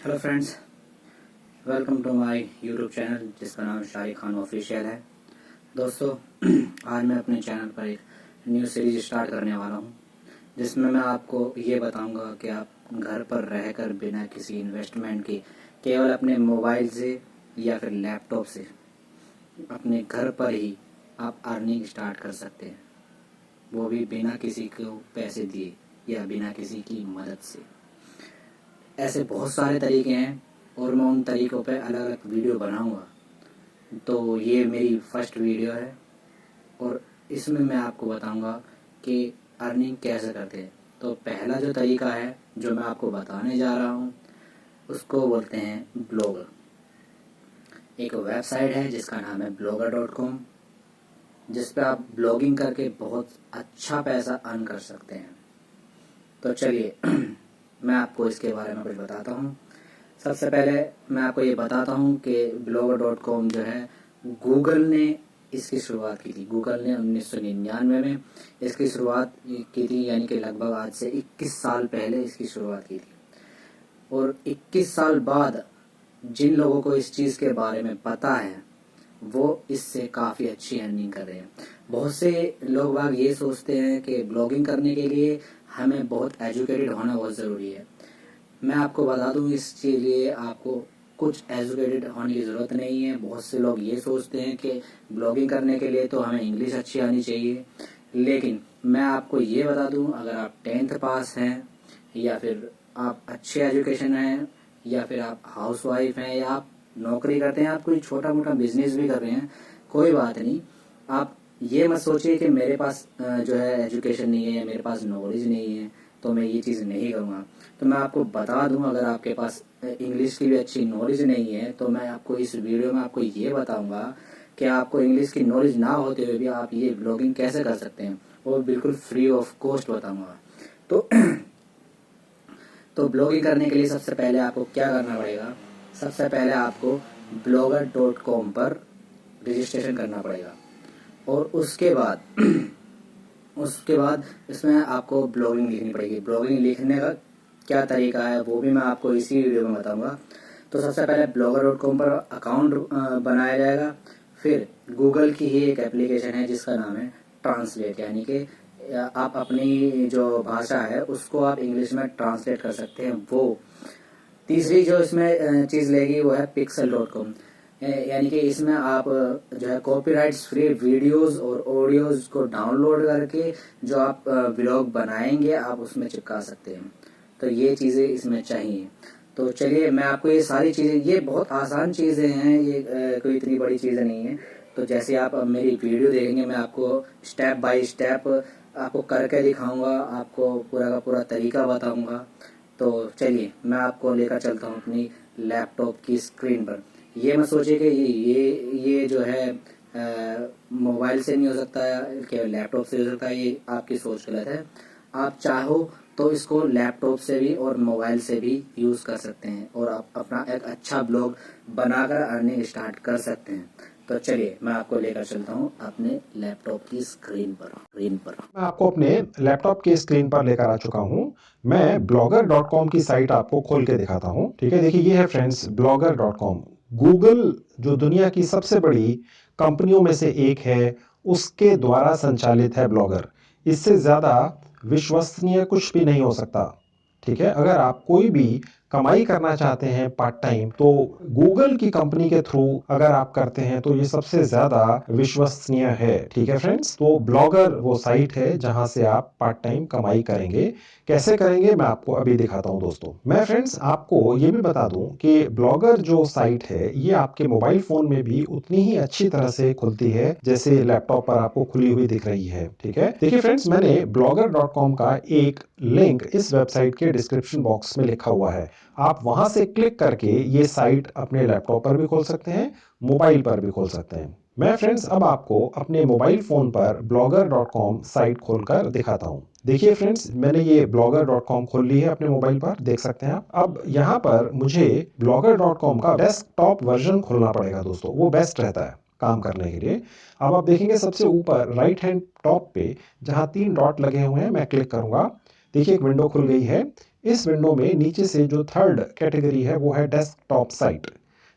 Hello friends, welcome to my YouTube channel जिसका नाम Shariq Khan official है। दोस्तों, आज मैं अपने चैनल पर एक न्यू सीरीज स्टार्ट करने वाला हूं, जिसमें मैं आपको ये बताऊंगा कि आप घर पर रहकर बिना किसी इन्वेस्टमेंट के केवल अपने मोबाइल से या फिर लैपटॉप से अपने घर पर ही आप अर्निंग स्टार्ट कर सकते हैं, वो भी बिना किसी को पैसे दिए या बिना किसी की मदद से। ऐसे बहुत सारे तरीके हैं और मैं उन तरीक़ों पे अलग अलग वीडियो बनाऊंगा। तो ये मेरी फर्स्ट वीडियो है और इसमें मैं आपको बताऊंगा कि अर्निंग कैसे करते हैं। तो पहला जो तरीका है जो मैं आपको बताने जा रहा हूँ उसको बोलते हैं ब्लॉगर। एक वेबसाइट है जिसका नाम है blogger.com, जिस पे आप ब्लॉगिंग करके बहुत अच्छा पैसा अर्न कर सकते हैं। तो चलिए मैं आपको इसके बारे में कुछ बताता हूँ। सबसे पहले मैं आपको ये बताता हूँ कि blogger.com जो है, गूगल ने इसकी शुरुआत की थी। गूगल ने 1999 में इसकी शुरुआत की थी, यानी कि लगभग आज से 21 साल पहले इसकी शुरुआत की थी। और 21 साल बाद जिन लोगों को इस चीज़ के बारे में पता है वो इससे काफ़ी अच्छी अर्निंग कर रहे हैं। बहुत से लोग बाग ये सोचते हैं कि ब्लॉगिंग करने के लिए हमें बहुत एजुकेटेड होना बहुत ज़रूरी है। मैं आपको बता दूं, इसके लिए आपको कुछ एजुकेटेड होने की ज़रूरत नहीं है। बहुत से लोग ये सोचते हैं कि ब्लॉगिंग करने के लिए तो हमें इंग्लिश अच्छी आनी चाहिए, लेकिन मैं आपको ये बता दूं, अगर आप 10th पास हैं या फिर आप अच्छे एजुकेशन हैं या फिर आप हाउसवाइफ हैं या आप नौकरी करते हैं, आप कोई छोटा मोटा बिजनेस भी कर रहे हैं, कोई बात नहीं। आप ये मत सोचिए कि मेरे पास जो है एजुकेशन नहीं है या मेरे पास नॉलेज नहीं है तो मैं ये चीज़ नहीं करूँगा। तो मैं आपको बता दूं, अगर आपके पास इंग्लिश की भी अच्छी नॉलेज नहीं है तो मैं आपको इस वीडियो में आपको ये बताऊंगा कि आपको इंग्लिश की नॉलेज ना होते हुए भी आप ये ब्लॉगिंग कैसे कर सकते हैं, और बिल्कुल फ्री ऑफ कॉस्ट बताऊंगा। तो तो ब्लॉगिंग करने के लिए सबसे पहले आपको क्या करना पड़ेगा? सबसे पहले आपको blogger.com पर रजिस्ट्रेशन करना पड़ेगा और उसके बाद इसमें आपको ब्लॉगिंग लिखनी पड़ेगी। ब्लॉगिंग लिखने का क्या तरीका है वो भी मैं आपको इसी वीडियो में बताऊंगा। तो सबसे पहले blogger.com पर अकाउंट बनाया जाएगा। फिर गूगल की ही एक एप्लीकेशन है जिसका नाम है ट्रांसलेट, यानी कि आप अपनी जो भाषा है उसको आप इंग्लिश में ट्रांसलेट कर सकते हैं। वो तीसरी जो इसमें चीज़ लेगी वो है pixel.com, यानी कि इसमें आप जो है कॉपीराइट्स फ्री वीडियोस और ऑडियोज को डाउनलोड करके जो आप व्लॉग बनाएंगे आप उसमें चिपका सकते हैं। तो ये चीज़ें इसमें चाहिए। तो चलिए मैं आपको ये सारी चीज़ें, ये बहुत आसान चीज़ें हैं, ये कोई इतनी बड़ी चीज़ें नहीं है। तो जैसे आप मेरी वीडियो देखेंगे मैं आपको स्टेप बाय स्टेप आपको करके दिखाऊंगा, आपको पूरा का पूरा तरीका बताऊंगा। तो चलिए मैं आपको लेकर चलता हूँ अपनी लैपटॉप की स्क्रीन पर। ये मत सोचिए कि ये जो है मोबाइल से नहीं हो सकता है, केवल लैपटॉप से हो सकता है, ये आपकी सोच गलत है। आप चाहो तो इसको लैपटॉप से भी और मोबाइल से भी यूज़ कर सकते हैं और आप अपना एक अच्छा ब्लॉग बनाकर अर्निंग स्टार्ट कर सकते हैं। तो चलिए मैं आपको लेकर चलता हूँ अपने लैपटॉप की स्क्रीन पर। मैं आपको अपने लैपटॉप की स्क्रीन पर लेकर आ चुका हूं। मैं blogger.com की साइट आपको खोल के दिखाता हूं। ठीक है, देखिए ये है फ्रेंड्स blogger.com। गूगल जो दुनिया की सबसे बड़ी कंपनियों में से एक है, उसके द्वारा संचालित है ब्लॉगर। इससे ज़्यादा विश्वसनीय कुछ भी नहीं हो सकता। ठीक है, अगर आप कोई भी कमाई करना चाहते हैं पार्ट टाइम, तो गूगल की कंपनी के थ्रू अगर आप करते हैं तो ये सबसे ज्यादा विश्वसनीय है। ठीक है फ्रेंड्स, तो ब्लॉगर वो साइट है जहां से आप पार्ट टाइम कमाई करेंगे। कैसे करेंगे मैं आपको अभी दिखाता हूं दोस्तों। मैं फ्रेंड्स आपको ये भी बता दूं कि ब्लॉगर जो साइट है ये आपके मोबाइल फोन में भी उतनी ही अच्छी तरह से खुलती है जैसे लैपटॉप पर आपको खुली हुई दिख रही है। ठीक है, देखिए फ्रेंड्स, मैंने blogger.com का एक लिंक इस वेबसाइट के डिस्क्रिप्शन बॉक्स में लिखा हुआ है। आप वहां से क्लिक करके ये साइट अपने लैपटॉप पर भी खोल सकते हैं, मोबाइल पर भी खोल सकते हैं। मैं फ्रेंड्स अब आपको अपने मोबाइल फोन पर blogger.com साइट खोलकर दिखाता हूं। देखिए फ्रेंड्स, मैंने ये blogger.com खोल ली है अपने मोबाइल पर, देख सकते हैं आप। अब यहाँ पर मुझे blogger.com का डेस्कटॉप वर्जन खोलना पड़ेगा दोस्तों, वो बेस्ट रहता है काम करने के लिए। अब आप देखेंगे सबसे ऊपर राइट हैंड टॉप पे जहां 3 डॉट लगे हुए हैं, मैं क्लिक करूंगा। देखिए एक विंडो खुल गई है। इस विंडो में नीचे से जो थर्ड कैटेगरी है वो है डेस्कटॉप साइट।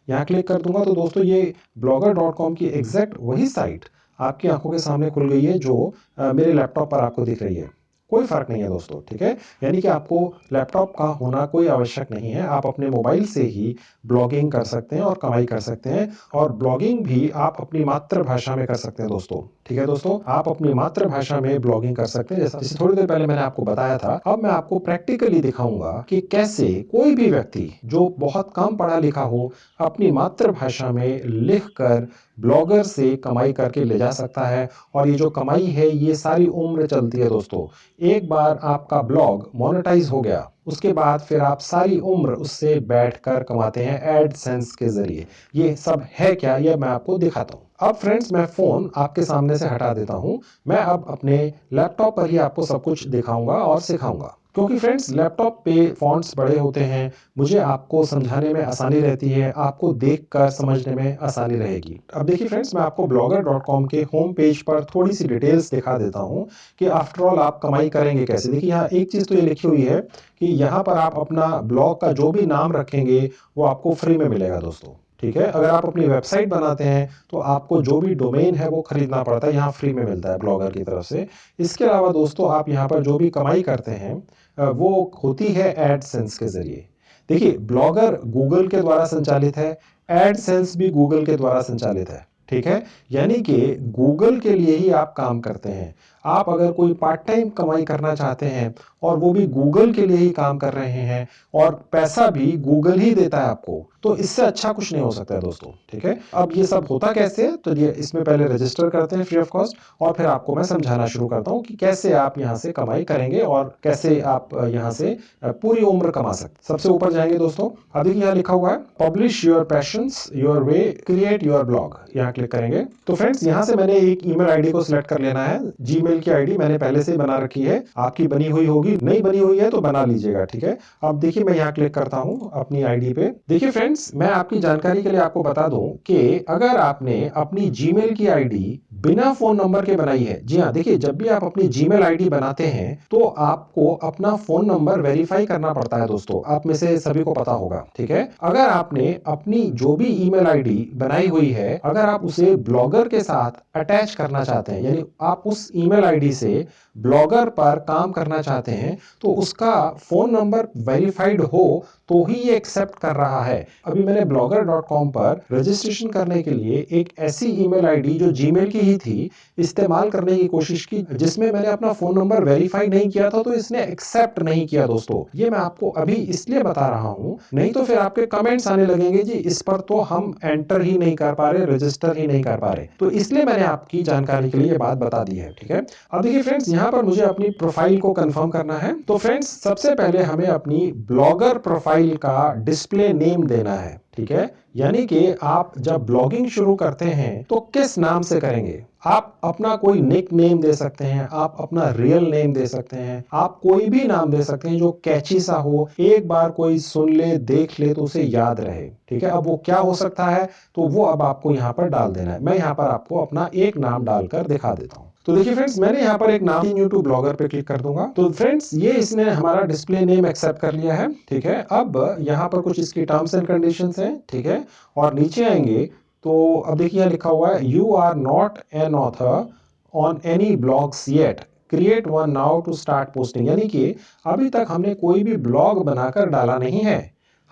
यहाँ क्लिक कर दूंगा तो दोस्तों ये blogger.com की एग्जैक्ट वही साइट आपकी आंखों के सामने खुल गई है जो मेरे लैपटॉप पर आपको दिख रही है। कोई फर्क नहीं है दोस्तों, ठीक है। यानी कि आपको लैपटॉप का होना कोई आवश्यक नहीं है, आप अपने मोबाइल से ही ब्लॉगिंग कर सकते हैं और कमाई कर सकते हैं। और ब्लॉगिंग भी आप अपनी मातृभाषा में कर सकते हैं दोस्तों, ठीक है दोस्तों। आप अपनी मातृभाषा में ब्लॉगिंग कर सकते हैं, जैसे थोड़ी देर पहले मैंने आपको बताया था। अब मैं आपको प्रैक्टिकली दिखाऊंगा कि कैसे कोई भी व्यक्ति जो बहुत कम पढ़ा लिखा हो अपनी मातृभाषा में लिखकर ब्लॉगर से कमाई करके ले जा सकता है। और ये जो कमाई है ये सारी उम्र चलती है दोस्तों। एक बार आपका ब्लॉग मोनेटाइज हो गया उसके बाद फिर आप सारी उम्र उससे बैठकर कमाते हैं एडसेंस के जरिए। ये सब है क्या, ये मैं आपको दिखाता हूँ। अब फ्रेंड्स मैं फोन आपके सामने से हटा देता हूँ। मैं अब अपने लैपटॉप पर ही आपको सब कुछ दिखाऊंगा और सिखाऊंगा, क्योंकि फ्रेंड्स लैपटॉप पे फॉन्ट्स बड़े होते हैं, मुझे आपको समझाने में आसानी रहती है, आपको देखकर समझने में आसानी रहेगी। अब देखिए फ्रेंड्स मैं आपको blogger.com के होम पेज पर थोड़ी सी डिटेल्स दिखा देता हूँ कि आफ्टर ऑल आप कमाई करेंगे कैसे। देखिए यहाँ एक चीज़ तो ये लिखी हुई है कि यहाँ पर आप अपना ब्लॉग का जो भी नाम रखेंगे वो आपको फ्री में मिलेगा दोस्तों, ठीक है। अगर आप अपनी वेबसाइट बनाते हैं तो आपको जो भी डोमेन है वो खरीदना पड़ता है, यहाँ फ्री में मिलता है ब्लॉगर की तरफ से। इसके अलावा दोस्तों आप यहाँ पर जो भी कमाई करते हैं वो होती है एडसेंस के जरिए। देखिए ब्लॉगर गूगल के द्वारा संचालित है, एडसेंस भी गूगल के द्वारा संचालित है, ठीक है। यानी कि गूगल के लिए ही आप काम करते हैं। आप अगर कोई पार्ट टाइम कमाई करना चाहते हैं और वो भी गूगल के लिए ही काम कर रहे हैं और पैसा भी गूगल ही देता है आपको, तो इससे अच्छा कुछ नहीं हो सकता है दोस्तों, ठीक है। अब ये सब होता कैसे है, तो ये इसमें पहले रजिस्टर करते हैं फ्री ऑफ कॉस्ट और फिर आपको मैं समझाना शुरू करता हूँ कि कैसे आप यहाँ से कमाई करेंगे और कैसे आप यहाँ से पूरी उम्र कमा सकते। सबसे ऊपर जाएंगे दोस्तों, अब देखिए यहाँ लिखा हुआ है publish your passions your way create your blog, यहाँ क्लिक करेंगे। तो फ्रेंड्स यहाँ से मैंने एक ईमेल आईडी को सिलेक्ट कर लेना है। जीमेल की आईडी मैंने पहले से बना रखी है, आपकी बनी हुई होगी, नहीं बनी हुई है तो बना लीजिएगा, ठीक है। अब देखिए मैं यहाँ क्लिक करता हूँ अपनी आईडी पे। देखिए फ्रेंड्स मैं आपकी जानकारी के लिए आपको बता दूं कि अगर आपने अपनी जीमेल की आईडी बिना फोन नंबर के बनाई है, जी हाँ देखिए जब भी आप अपनी जीमेल आईडी बनाते हैं तो आपको अपना फोन नंबर वेरीफाई करना पड़ता है दोस्तों, आप में से सभी को पता होगा, ठीक है। अगर आपने अपनी जो भी ईमेल आईडी बनाई हुई है अगर आप उसे ब्लॉगर के साथ अटैच करना चाहते हैं, यानी आप उस ईमेल आईडी से ब्लॉगर पर काम करना चाहते हैं तो उसका फोन नंबर वेरीफाइड हो तो ही ये एक्सेप्ट कर रहा है। अभी मैंने blogger.com पर रजिस्ट्रेशन करने के लिए एक ऐसी ईमेल आईडी जो जीमेल की ही थी इस्तेमाल करने की कोशिश की जिसमें मैंने अपना फोन नंबर वेरीफाई नहीं किया था, तो इसने एक्सेप्ट नहीं किया दोस्तों। ये मैं आपको अभी इसलिए बता रहा हूं, नहीं तो फिर आपके कमेंट्स आने लगेंगे जी इस पर तो हम एंटर ही नहीं कर पा रहे, रजिस्टर ही नहीं कर पा रहे। तो इसलिए मैंने आपकी जानकारी के लिए ये बात बता दी है, ठीक है। अब देखिए फ्रेंड्स यहाँ पर मुझे अपनी प्रोफाइल को कंफर्म करना है। तो फ्रेंड्स सबसे पहले हमें अपनी ब्लॉगर प्रोफाइल का डिस्प्ले नेम देना है, ठीक है। यानी कि आप जब ब्लॉगिंग शुरू करते हैं तो किस नाम से करेंगे। आप अपना कोई निक नेम दे सकते हैं, आप अपना रियल नेम दे सकते हैं, आप कोई भी नाम दे सकते हैं जो कैची सा हो, एक बार कोई सुन ले देख ले तो उसे याद रहे, ठीक है। अब वो क्या हो सकता है तो वो अब आपको यहाँ पर डाल देना है। मैं यहाँ पर आपको अपना एक नाम डालकर दिखा देता हूँ। तो देखिए फ्रेंड्स मैंने यहाँ पर एक नाम न्यू टू ब्लॉगर पे क्लिक कर दूंगा। तो फ्रेंड्स ये इसने हमारा डिस्प्ले नेम एक्सेप्ट कर लिया है, ठीक है। अब यहाँ पर कुछ इसकी टर्म्स एंड कंडीशंस हैं, ठीक है। और नीचे आएंगे तो अब देखिए यहाँ लिखा हुआ है you are not an author on any blogs yet, create one now to start posting. यानी कि अभी तक हमने कोई भी ब्लॉग बनाकर डाला नहीं है,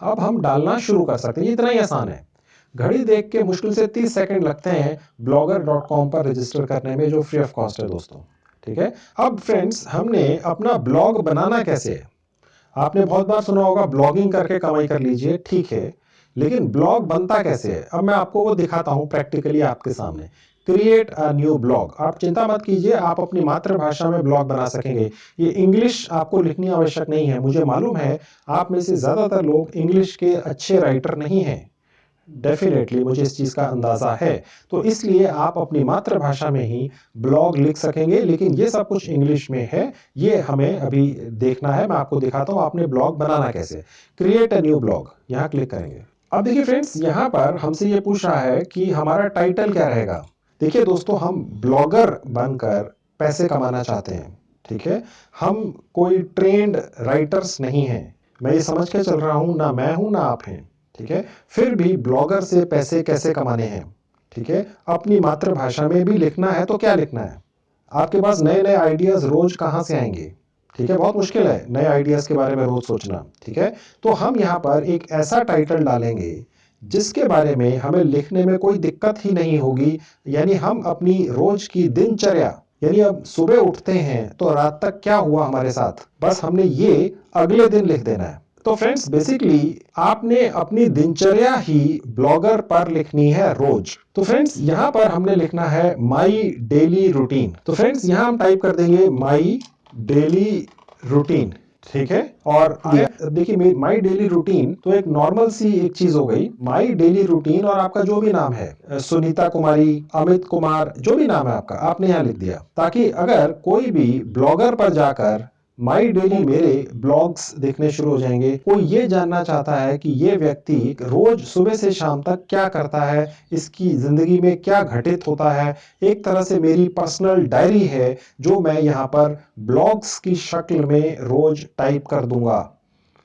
अब हम डालना शुरू कर सकते हैं। इतना ही आसान है। घड़ी देख के मुश्किल से 30 सेकंड लगते हैं blogger.com पर रजिस्टर करने में, जो फ्री ऑफ कॉस्ट है दोस्तों, ठीक है। अब फ्रेंड्स हमने अपना ब्लॉग बनाना कैसे है, आपने बहुत बार सुना होगा ब्लॉगिंग करके कमाई कर लीजिए, ठीक है। लेकिन ब्लॉग बनता कैसे है अब मैं आपको वो दिखाता हूं प्रैक्टिकली आपके सामने। क्रिएट अ न्यू ब्लॉग, आप चिंता मत कीजिए, आप अपनी मातृभाषा में ब्लॉग बना सकेंगे। ये इंग्लिश आपको लिखनी आवश्यक नहीं है। मुझे मालूम है आप में से ज्यादातर लोग इंग्लिश के अच्छे राइटर नहीं हैं, डेफिनेटली मुझे इस चीज का अंदाजा है। तो इसलिए आप अपनी मातृभाषा में ही ब्लॉग लिख सकेंगे, लेकिन ये सब कुछ इंग्लिश में है, ये हमें अभी देखना है। मैं आपको दिखाता हूं आपने ब्लॉग बनाना कैसे। क्रिएट अ न्यू ब्लॉग, यहां क्लिक करेंगे। अब देखिए फ्रेंड्स यहां पर हमसे ये पूछ रहा है कि हमारा टाइटल क्या रहेगा। देखिए दोस्तों हम ब्लॉगर बनकर पैसे कमाना चाहते हैं, ठीक है, हम कोई ट्रेंड राइटर्स नहीं हैं। मैं ये समझ के चल रहा हूँ, ना मैं हूँ ना आप हैं, ठीक है। फिर भी ब्लॉगर से पैसे कैसे कमाने हैं, ठीक है। अपनी मातृभाषा में भी लिखना है तो क्या लिखना है, आपके पास नए नए आइडियाज रोज कहाँ से आएंगे, ठीक है। बहुत मुश्किल है नए आइडियाज के बारे में रोज सोचना, ठीक है। तो हम यहाँ पर एक ऐसा टाइटल डालेंगे जिसके बारे में हमें लिखने में कोई दिक्कत ही नहीं होगी। यानी हम अपनी रोज की दिनचर्या, यानी अब सुबह उठते हैं तो रात तक क्या हुआ हमारे साथ, बस हमने ये अगले दिन लिख देना है। तो फ्रेंड्स बेसिकली आपने अपनी दिनचर्या ही ब्लॉगर पर लिखनी है रोज। तो फ्रेंड्स यहां पर हमने लिखना है माई डेली रूटीन। तो फ्रेंड्स यहां हम टाइप कर देंगे माई डेली रूटीन, ठीक है। और देखिए माई डेली रूटीन तो एक नॉर्मल सी एक चीज हो गई। माई डेली रूटीन और आपका जो भी नाम है, सुनीता कुमारी, अमित कुमार, जो भी नाम है आपका, आपने यहाँ लिख दिया, ताकि अगर कोई भी ब्लॉगर पर जाकर माई डेली मेरे ब्लॉग्स देखने शुरू हो जाएंगे, कोई ये जानना चाहता है कि ये व्यक्ति रोज सुबह से शाम तक क्या करता है, इसकी जिंदगी में क्या घटित होता है। एक तरह से मेरी पर्सनल डायरी है जो मैं यहाँ पर ब्लॉग्स की शक्ल में रोज टाइप कर दूंगा।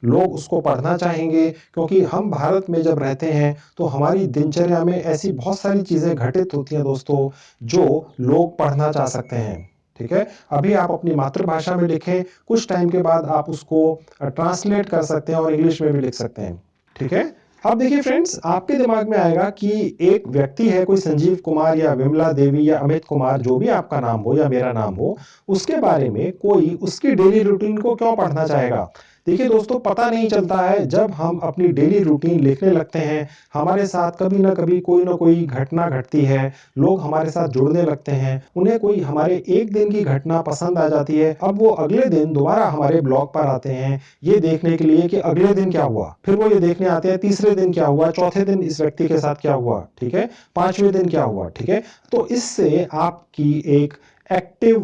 लोग उसको पढ़ना चाहेंगे, क्योंकि हम भारत में जब रहते हैं तो हमारी दिनचर्या में ऐसी बहुत सारी चीजें घटित होती हैं दोस्तों, जो लोग पढ़ना चाह सकते हैं, ठीक है। अभी आप अपनी मातृभाषा में लिखें, कुछ टाइम के बाद आप उसको ट्रांसलेट कर सकते हैं और इंग्लिश में भी लिख सकते हैं, ठीक है। अब देखिए फ्रेंड्स, आपके दिमाग में आएगा कि एक व्यक्ति है, कोई संजीव कुमार या विमला देवी या अमित कुमार, जो भी आपका नाम हो या मेरा नाम हो, उसके बारे में कोई उसकी डेली रूटीन को क्यों पढ़ना चाहेगा। देखिए दोस्तों, पता नहीं चलता है, जब हम अपनी डेली रूटीन लिखने लगते हैं, हमारे साथ कभी ना कभी कोई ना कोई घटना घटती है, लोग हमारे साथ जुड़ने लगते हैं, उन्हें कोई हमारे एक दिन की घटना पसंद आ जाती है। अब वो अगले दिन दोबारा हमारे ब्लॉग पर आते हैं ये देखने के लिए कि अगले दिन क्या हुआ, फिर वो ये देखने आते हैं तीसरे दिन क्या हुआ, चौथे दिन इस व्यक्ति के साथ क्या हुआ, ठीक है, पांचवें दिन क्या हुआ, ठीक है। तो इससे आपकी एक एक्टिव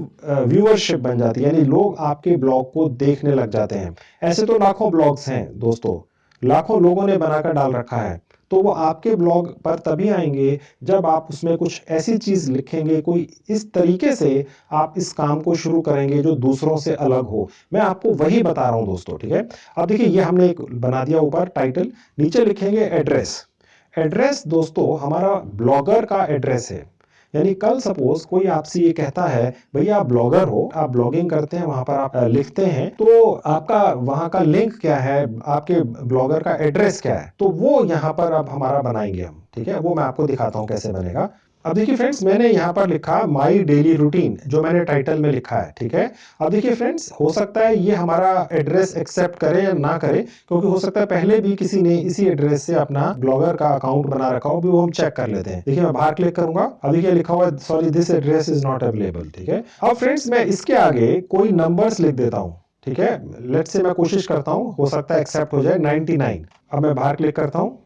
व्यूअरशिप बन जाती है, यानी लोग आपके ब्लॉग को देखने लग जाते हैं। ऐसे तो लाखों ब्लॉग्स हैं दोस्तों, लाखों लोगों ने बनाकर डाल रखा है, तो वो आपके ब्लॉग पर तभी आएंगे जब आप उसमें कुछ ऐसी चीज लिखेंगे, कोई इस तरीके से आप इस काम को शुरू करेंगे जो दूसरों से अलग हो। मैं आपको वही बता रहा हूं दोस्तों, ठीक है। अब देखिए ये हमने एक बना दिया ऊपर टाइटल, नीचे लिखेंगे एड्रेस। एड्रेस दोस्तों हमारा ब्लॉगर का एड्रेस है। यानी कल सपोज कोई आपसे ये कहता है भैया आप ब्लॉगर हो, आप ब्लॉगिंग करते हैं, वहां पर आप लिखते हैं, तो आपका वहां का लिंक क्या है, आपके ब्लॉगर का एड्रेस क्या है, तो वो यहाँ पर अब हमारा बनाएंगे हम, ठीक है। वो मैं आपको दिखाता हूँ कैसे बनेगा। अब देखिए फ्रेंड्स, मैंने यहाँ पर लिखा माई डेली रूटीन, जो मैंने टाइटल में लिखा है, ठीक है। अब देखिए फ्रेंड्स, हो सकता है ये हमारा एड्रेस एक्सेप्ट करे या ना करे, क्योंकि हो सकता है पहले भी किसी ने इसी एड्रेस से अपना ब्लॉगर का अकाउंट बना रखा हो, भी वो हम चेक कर लेते हैं। देखिए मैं बाहर क्लिक करूंगा, अब देखिए लिखा हुआ sorry this address is not available, ठीक है। अब फ्रेंड्स मैं इसके आगे कोई नंबर्स लिख देता हूँ, ठीक है। लेट्स से मैं कोशिश करता हूँ, हो सकता है एक्सेप्ट हो जाए 99। अब मैं बाहर क्लिक करता हूँ,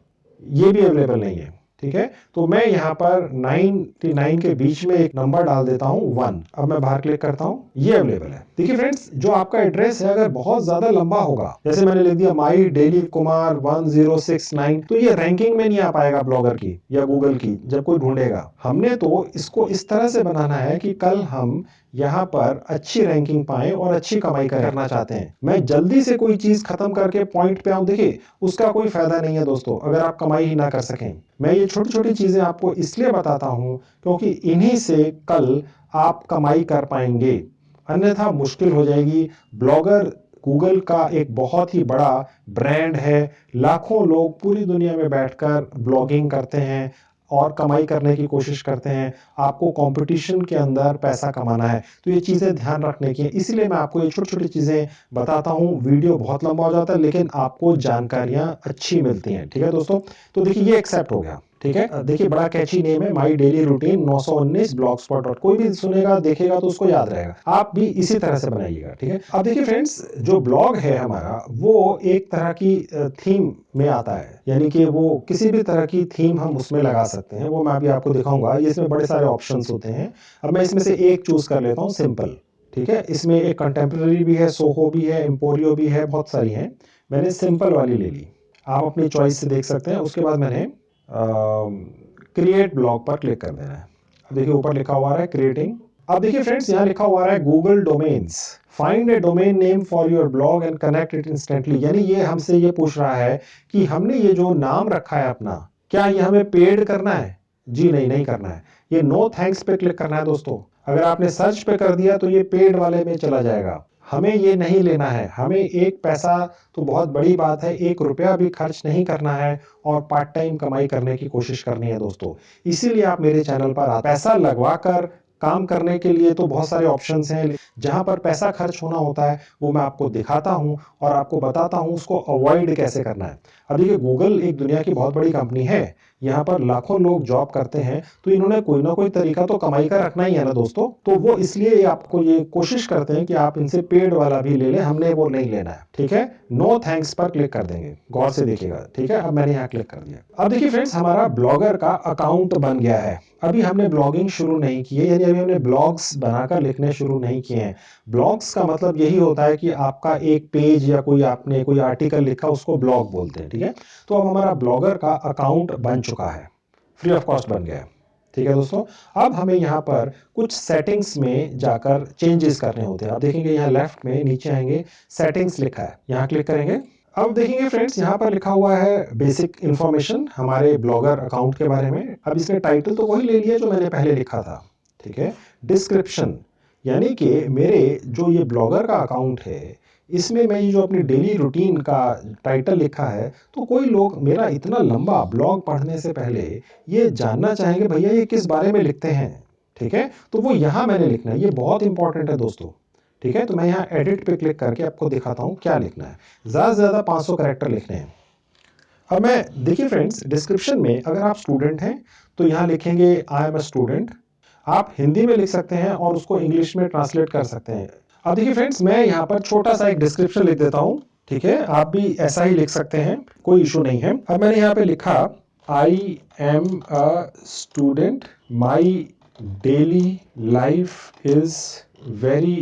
ये भी अवेलेबल नहीं है, ठीक है। तो मैं यहाँ पर 99 के बीच में एक नंबर डाल देता हूँ 1। अब मैं बाहर क्लिक करता हूँ, ये अवेलेबल है। देखिए फ्रेंड्स, जो आपका एड्रेस है अगर बहुत ज्यादा लंबा होगा, जैसे मैंने लिख दिया माई डेली कुमार 1069, तो ये रैंकिंग में नहीं आ पाएगा ब्लॉगर की या गूगल की, जब कोई ढूंढेगा। हमने तो इसको इस तरह से बनाना है कि कल हम यहाँ पर अच्छी रैंकिंग पाएं और अच्छी कमाई करना चाहते हैं। मैं जल्दी से कोई चीज खत्म करके पॉइंट पे आऊं, देखिए उसका कोई फायदा नहीं है दोस्तों, अगर आप कमाई ही ना कर सकें। मैं ये छोटी छोटी चीजें आपको इसलिए बताता हूं क्योंकि इन्हीं से कल आप कमाई कर पाएंगे, अन्यथा मुश्किल हो जाएगी। ब्लॉगर गूगल का एक बहुत ही बड़ा ब्रांड है, लाखों लोग पूरी दुनिया में बैठकर ब्लॉगिंग करते हैं और कमाई करने की कोशिश करते हैं। आपको कंपटीशन के अंदर पैसा कमाना है, तो ये चीजें ध्यान रखने की है। इसलिए मैं आपको ये छोटी छोटी चीजें बताता हूँ। वीडियो बहुत लंबा हो जाता है लेकिन आपको जानकारियां अच्छी मिलती हैं, ठीक है दोस्तों। तो देखिए ये एक्सेप्ट हो गया, ठीक है। देखिए बड़ा कैची नेम है, माई डेली रूटीन 919 blogspot. कोई भी सुनेगा देखेगा तो उसको याद रहेगा। आप भी इसी तरह से बनाइएगा, ठीक है। अब देखिए फ्रेंड्स, जो ब्लॉग है हमारा वो एक तरह की थीम में आता है, यानी कि वो किसी भी तरह की थीम हम उसमें लगा सकते हैं। वो मैं अभी आपको दिखाऊंगा, ये इसमें बड़े सारे ऑप्शंस होते हैं। अब मैं इसमें से एक चूज कर लेता हूँ, सिंपल, ठीक है। इसमें एक कंटेम्प्रेरी भी है, सोहो भी है, एम्पोरियो भी है, बहुत सारी हैं। मैंने सिंपल वाली ले ली, आप अपनी चॉइस से देख सकते हैं। उसके बाद मैंने क्रिएट ब्लॉग पर क्लिक कर देना है। अब देखिए ऊपर लिखा हुआ है क्रिएटिंग अब देखिए फ्रेंड्स, यहाँ लिखा हुआ है Google domains, find A domain name for your blog and connect it instantly. यानी ये हमसे ये पूछ रहा है कि हमने ये जो नाम रखा है अपना, क्या ये हमें पेड करना है? जी नहीं, नहीं करना है। ये नो थैंक्स पे क्लिक करना है दोस्तों। अगर आपने सर्च पे कर दिया तो ये पेड वाले में चला जाएगा। हमें ये नहीं लेना है। हमें एक पैसा तो बहुत बड़ी बात है, 1 रुपया भी खर्च नहीं करना है और पार्ट टाइम कमाई करने की कोशिश करनी है दोस्तों। इसीलिए आप मेरे चैनल पर पैसा लगवा कर काम करने के लिए तो बहुत सारे ऑप्शंस हैं। जहां पर पैसा खर्च होना होता है वो मैं आपको दिखाता हूं और आपको बताता हूं उसको अवॉइड कैसे करना है। अब देखिए, गूगल एक दुनिया की बहुत बड़ी कंपनी है। यहाँ पर लाखों लोग जॉब करते हैं, तो इन्होंने कोई ना कोई तरीका तो कमाई का रखना ही है ना दोस्तों। तो वो इसलिए आपको ये कोशिश करते हैं कि आप इनसे पेड वाला भी ले लें। हमने वो नहीं लेना है, ठीक है। नो थैंक्स पर क्लिक कर देंगे, गौर से देखिएगा, ठीक है। अब मैंने यहाँ क्लिक कर दिया। अब देखिए फ्रेंड्स, हमारा ब्लॉगर का अकाउंट बन गया है। अभी हमने ब्लॉगिंग शुरू नहीं की है, यानी अभी हमने ब्लॉग्स बनाकर लिखने शुरू नहीं किए हैं। ब्लॉग्स का मतलब यही होता है कि आपका एक पेज या कोई आपने कोई आर्टिकल लिखा, उसको ब्लॉग बोलते हैं, ठीक है। तो अब हमारा ब्लॉगर का अकाउंट बन चुका है, फ्री ऑफ कॉस्ट बन गया है, ठीक है दोस्तों। अब हमें यहाँ पर कुछ सेटिंग्स में जाकर चेंजेस करने होते हैं। आप देखेंगे यहाँ लेफ्ट में नीचे आएंगे, सेटिंग्स लिखा है, यहाँ क्लिक करेंगे। अब देखेंगे फ्रेंड्स, यहाँ पर लिखा हुआ है बेसिक इंफॉर्मेशन हमारे ब्लॉगर अकाउंट के बारे में। अब इसने टाइटल तो वही ले लिया जो मैंने पहले लिखा था, ठीक है। डिस्क्रिप्शन, यानी कि मेरे जो ये ब्लॉगर का अकाउंट है, इसमें मैं ये जो अपनी डेली रूटीन का टाइटल लिखा है, तो कोई लोग मेरा इतना लंबा ब्लॉग पढ़ने से पहले ये जानना चाहेंगे भैया ये किस बारे में लिखते हैं, ठीक है। तो वो यहाँ मैंने लिखना है, ये बहुत इंपॉर्टेंट है दोस्तों, ठीक है। तो मैं यहाँ एडिट पे क्लिक करके आपको दिखाता हूँ क्या लिखना है। ज़्यादा से ज़्यादा 500 कैरेक्टर लिखने हैं। अब मैं देखिए फ्रेंड्स, डिस्क्रिप्शन में अगर आप स्टूडेंट हैं तो यहाँ लिखेंगे आई एम अ स्टूडेंट। आप हिंदी में लिख सकते हैं और उसको इंग्लिश में ट्रांसलेट कर सकते हैं। अब देखिए फ्रेंड्स, मैं यहाँ पर छोटा सा एक डिस्क्रिप्शन लिख देता हूँ, ठीक है। आप भी ऐसा ही लिख सकते हैं, कोई इशू नहीं है। अब मैंने यहाँ पे लिखा आई am a student, my daily life is very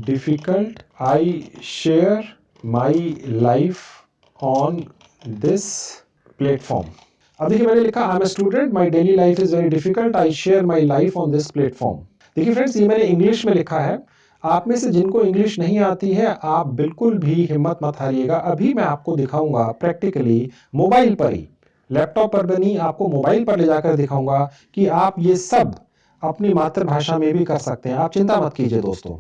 difficult. I share my life on this platform. अब देखिए मैंने लिखा I'm a student, my daily life is very difficult, I share my life on this platform. देखिए friends, ये मैंने English में लिखा है। आप में से जिनको इंग्लिश नहीं आती है, आप बिल्कुल भी हिम्मत मत हारिएगा। अभी मैं आपको दिखाऊंगा प्रैक्टिकली मोबाइल पर ही, लैपटॉप पर भी नहीं, आपको मोबाइल पर ले जाकर दिखाऊंगा कि आप ये सब अपनी मातृभाषा में भी कर सकते हैं। आप चिंता मत कीजिए दोस्तों,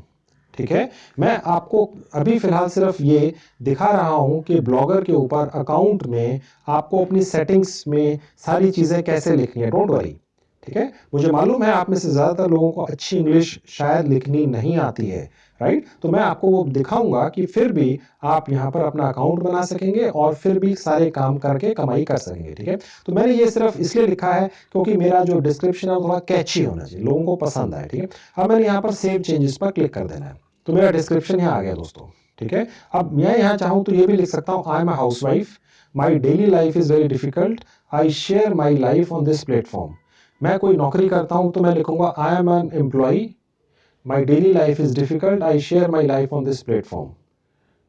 ठीक है। मैं आपको अभी फिलहाल सिर्फ ये दिखा रहा हूं कि ब्लॉगर के ऊपर अकाउंट में आपको अपनी सेटिंग्स में सारी चीज़ें कैसे लिखनी है। डोंट वरी, ठीक है। मुझे मालूम है आप में से ज़्यादातर लोगों को अच्छी इंग्लिश शायद लिखनी नहीं आती है, राइट। तो मैं आपको वो दिखाऊंगा कि फिर भी आप यहाँ पर अपना अकाउंट बना सकेंगे और फिर भी सारे काम करके कमाई कर सकेंगे, ठीक है। तो मैंने ये सिर्फ इसलिए लिखा है क्योंकि मेरा जो डिस्क्रिप्शन है वो थोड़ा कैची होना चाहिए, लोगों को पसंद आए, ठीक है। अब मैंने यहाँ पर सेव चेंजेस पर क्लिक कर देना है, तो मेरा डिस्क्रिप्शन यहाँ आ गया दोस्तों, ठीक है। अब मैं यहाँ चाहूँ तो ये भी लिख सकता हूँ आई am a house wife, my daily life is very difficult, I share my life on this platform. मैं कोई नौकरी करता हूँ तो मैं लिखूंगा I am an employee, my daily life is difficult, I share my life on this platform,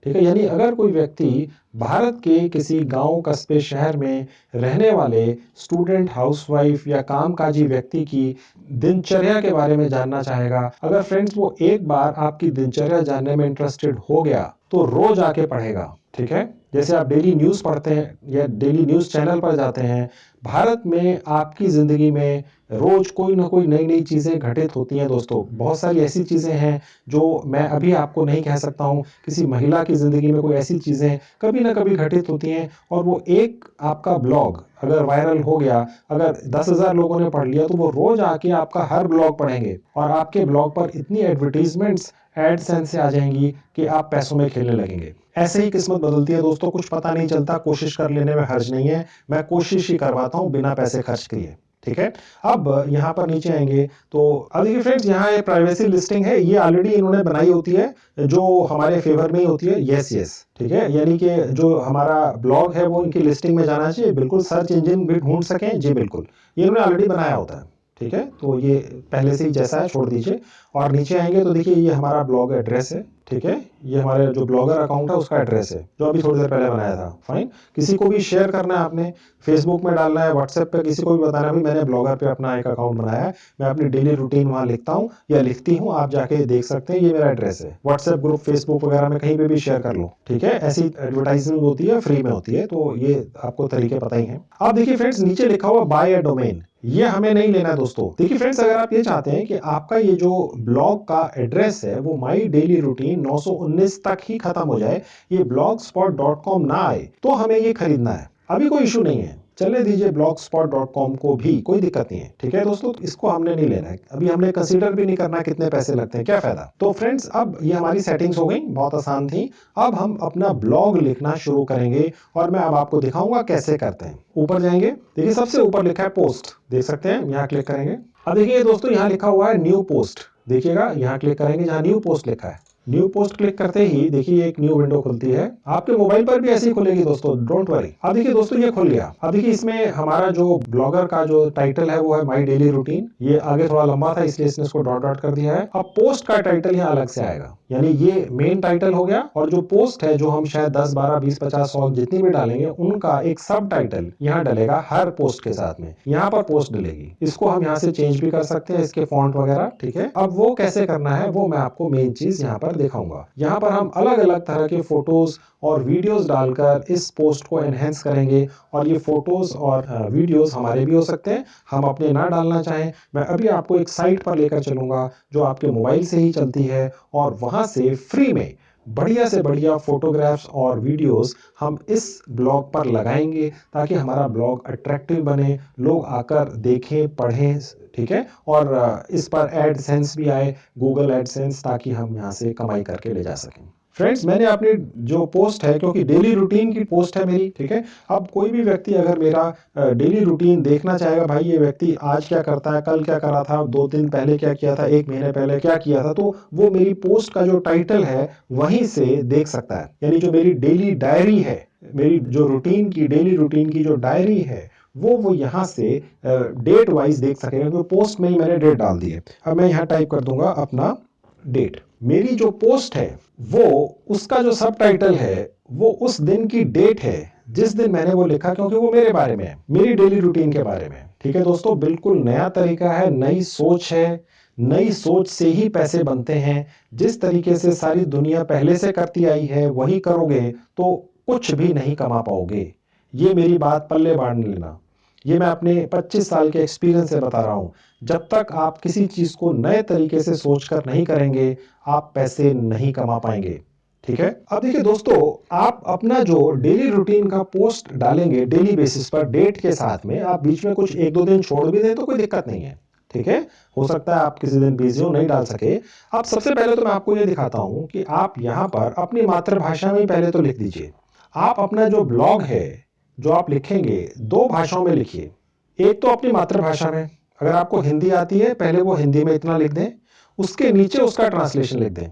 ठीक है। यानी अगर कोई व्यक्ति भारत के किसी गांव कस्बे शहर में रहने वाले स्टूडेंट, हाउसवाइफ या कामकाजी व्यक्ति की दिनचर्या के बारे में जानना चाहेगा, अगर फ्रेंड्स वो एक बार आपकी दिनचर्या जानने में इंटरेस्टेड हो गया तो रोज आके पढ़ेगा, ठीक है। जैसे आप डेली न्यूज़ पढ़ते हैं या डेली न्यूज़ चैनल पर जाते हैं, भारत में आपकी ज़िंदगी में रोज कोई ना कोई नई नई चीज़ें घटित होती हैं दोस्तों। बहुत सारी ऐसी चीज़ें हैं जो मैं अभी आपको नहीं कह सकता हूँ। किसी महिला की ज़िंदगी में कोई ऐसी चीज़ें कभी ना कभी घटित होती हैं और वो एक आपका ब्लॉग अगर वायरल हो गया, अगर 10,000 लोगों ने पढ़ लिया, तो वो रोज आके आपका हर ब्लॉग पढ़ेंगे और आपके ब्लॉग पर इतनी एडवर्टीजमेंट्स एडसेंस से आ जाएंगी कि आप पैसों में खेलने लगेंगे। ऐसे ही किस्मत बदलती है दोस्तों, कुछ पता नहीं चलता। कोशिश कर लेने में हर्ज नहीं है, मैं कोशिश ही करवाता हूँ बिना पैसे खर्च किए, ठीक है। अब यहाँ पर नीचे आएंगे तो अब देखिए फ्रेंड्स, यहाँ एक प्राइवेसी लिस्टिंग है, ये ऑलरेडी इन्होंने बनाई होती है जो हमारे फेवर में ही होती है। यस यस, ठीक है। यानी कि जो हमारा ब्लॉग है वो इनकी लिस्टिंग में जाना चाहिए, बिल्कुल सर्च इंजन भी ढूंढ सकें। जी बिल्कुल, ये इन्होंने ऑलरेडी बनाया होता है, ठीक है। तो ये पहले से ही जैसा है छोड़ दीजिए और नीचे आएंगे तो देखिए ये हमारा ब्लॉग एड्रेस है, ठीक है, ये हमारे जो ब्लॉगर अकाउंट है उसका एड्रेस है जो अभी थोड़ी देर पहले बनाया था। फाइन, किसी को भी शेयर करना है, आपने फेसबुक में डालना है, व्हाट्सएप पे किसी को भी बताना है भाई मैंने ब्लॉगर पे अपना एक अकाउंट बनाया है, मैं अपनी डेली रूटीन वहां लिखता हूँ या लिखती हूँ, आप जाके देख सकते हैं, ये मेरा एड्रेस है। व्हाट्सएप ग्रुप, फेसबुक वगैरह में कहीं पे भी शेयर कर लो, ठीक है। ऐसी एडवर्टाइजमेंट होती है, फ्री में होती है, तो ये आपको तरीके पता ही है। अब देखिए फ्रेंड्स, नीचे लिखा हुआ बाय अ डोमेन, ये हमें नहीं लेना है दोस्तों। देखिए फ्रेंड्स, अगर आप ये चाहते हैं कि आपका ये जो ब्लॉग का एड्रेस है वो माई डेली रूटीन 919 तक ही खत्म हो जाए, ये blogspot.com ना आए, तो हमें ये खरीदना है। अभी कोई इशू नहीं है, चलने दीजिए blogspot.com को भी, कोई दिक्कत नहीं है, ठीक है दोस्तों। इसको हमने नहीं लेना है, अभी हमने कंसीडर भी नहीं करना कितने पैसे लगते हैं, क्या फायदा। तो फ्रेंड्स, अब ये हमारी सेटिंग्स हो गई, बहुत आसान थी। अब हम अपना ब्लॉग लिखना शुरू करेंगे और मैं अब आपको दिखाऊंगा कैसे करते हैं। ऊपर जाएंगे, देखिए सबसे ऊपर लिखा है पोस्ट, देख सकते हैं, यहाँ क्लिक करेंगे। अब देखिए दोस्तों, यहाँ लिखा हुआ है न्यू पोस्ट, देखिएगा यहाँ क्लिक करेंगे जहाँ न्यू पोस्ट लिखा है। न्यू पोस्ट क्लिक करते ही देखिए एक न्यू विंडो खुलती है, आपके मोबाइल पर भी ऐसी ही खुलेगी दोस्तों, डोंट वरी। अब देखिए दोस्तों, ये खुल गया। अब देखिए इसमें हमारा जो ब्लॉगर का जो टाइटल है वो है माई डेली रूटीन, ये आगे थोड़ा लंबा था इसलिए इसने इसको डॉट डॉट कर दिया है। अब पोस्ट का टाइटल यहाँ अलग से आएगा, यानी ये मेन टाइटल हो गया, और जो पोस्ट है जो हम शायद 10, 12, 20, 50, 100 जितनी भी डालेंगे उनका एक सब टाइटल यहाँ डलेगा हर पोस्ट के साथ में, यहाँ पर पोस्ट डलेगी। इसको हम यहाँ से चेंज भी कर सकते हैं, इसके फॉन्ट वगैरह, ठीक है। अब वो कैसे करना है वो मैं आपको मेन चीज यहाँ पर दिखाऊंगा। यहाँ पर हम अलग अलग तरह के फोटोज और वीडियोस डालकर इस पोस्ट को एनहेंस करेंगे, और ये फोटोज और वीडियोस हमारे भी हो सकते हैं, हम अपने ना डालना चाहें। मैं अभी आपको एक साइट पर लेकर चलूंगा जो आपके मोबाइल से ही चलती है, और वहां से फ्री में बढ़िया से बढ़िया फोटोग्राफ्स और वीडियोस हम इस ब्लॉग पर लगाएंगे, ताकि हमारा ब्लॉग अट्रैक्टिव बने, लोग आकर देखें, पढ़ें, ठीक है। और इस पर एडसेंस भी आए, गूगल एडसेंस, ताकि हम यहाँ से कमाई करके ले जा सकें। फ्रेंड्स, मैंने अपनी जो पोस्ट है, क्योंकि डेली रूटीन की पोस्ट है मेरी, ठीक है। अब कोई भी व्यक्ति अगर मेरा डेली रूटीन देखना चाहेगा, भाई ये व्यक्ति आज क्या करता है, कल क्या करा था, 2 दिन पहले क्या किया था, 1 महीने पहले क्या किया था, तो वो मेरी पोस्ट का जो टाइटल है वहीं से देख सकता है। यानी जो मेरी डेली डायरी है, मेरी जो रूटीन की, डेली रूटीन की जो डायरी है, वो यहाँ से डेट वाइज देख सकेगा, क्योंकि पोस्ट में ही मैंने डेट डाल दी है। अब मैं यहाँ टाइप कर दूंगा अपना डेट। मेरी जो पोस्ट है वो, उसका जो सब टाइटल है वो उस दिन की डेट है जिस दिन मैंने वो लिखा, क्योंकि वो मेरे बारे में है, मेरी डेली रूटीन के बारे में, ठीक है दोस्तों। बिल्कुल नया तरीका है, नई सोच है, नई सोच से ही पैसे बनते हैं। जिस तरीके से सारी दुनिया पहले से करती आई है वही करोगे तो कुछ भी नहीं कमा पाओगे। ये मेरी बात पल्ले बांध लेना, ये मैं अपने 25 साल के एक्सपीरियंस से बता रहा हूं। जब तक आप किसी चीज को नए तरीके से सोचकर नहीं करेंगे, आप पैसे नहीं कमा पाएंगे, ठीक है। अब देखिए दोस्तों, आप अपना जो डेली रूटीन का पोस्ट डालेंगे डेली बेसिस पर डेट के साथ में, आप बीच में कुछ 1-2 दिन छोड़ भी दें तो कोई दिक्कत नहीं है, ठीक है। हो सकता है आप किसी दिन बिजी हो, नहीं डाल सके। अब सबसे पहले तो मैं आपको ये दिखाता हूं कि आप यहाँ पर अपनी मातृभाषा में पहले तो लिख दीजिए। आप अपना जो ब्लॉग है जो आप लिखेंगे 2 भाषाओं में लिखिए। एक तो अपनी मातृभाषा में, अगर आपको हिंदी आती है पहले वो हिंदी में इतना लिख दें, उसके नीचे उसका ट्रांसलेशन लिख दें,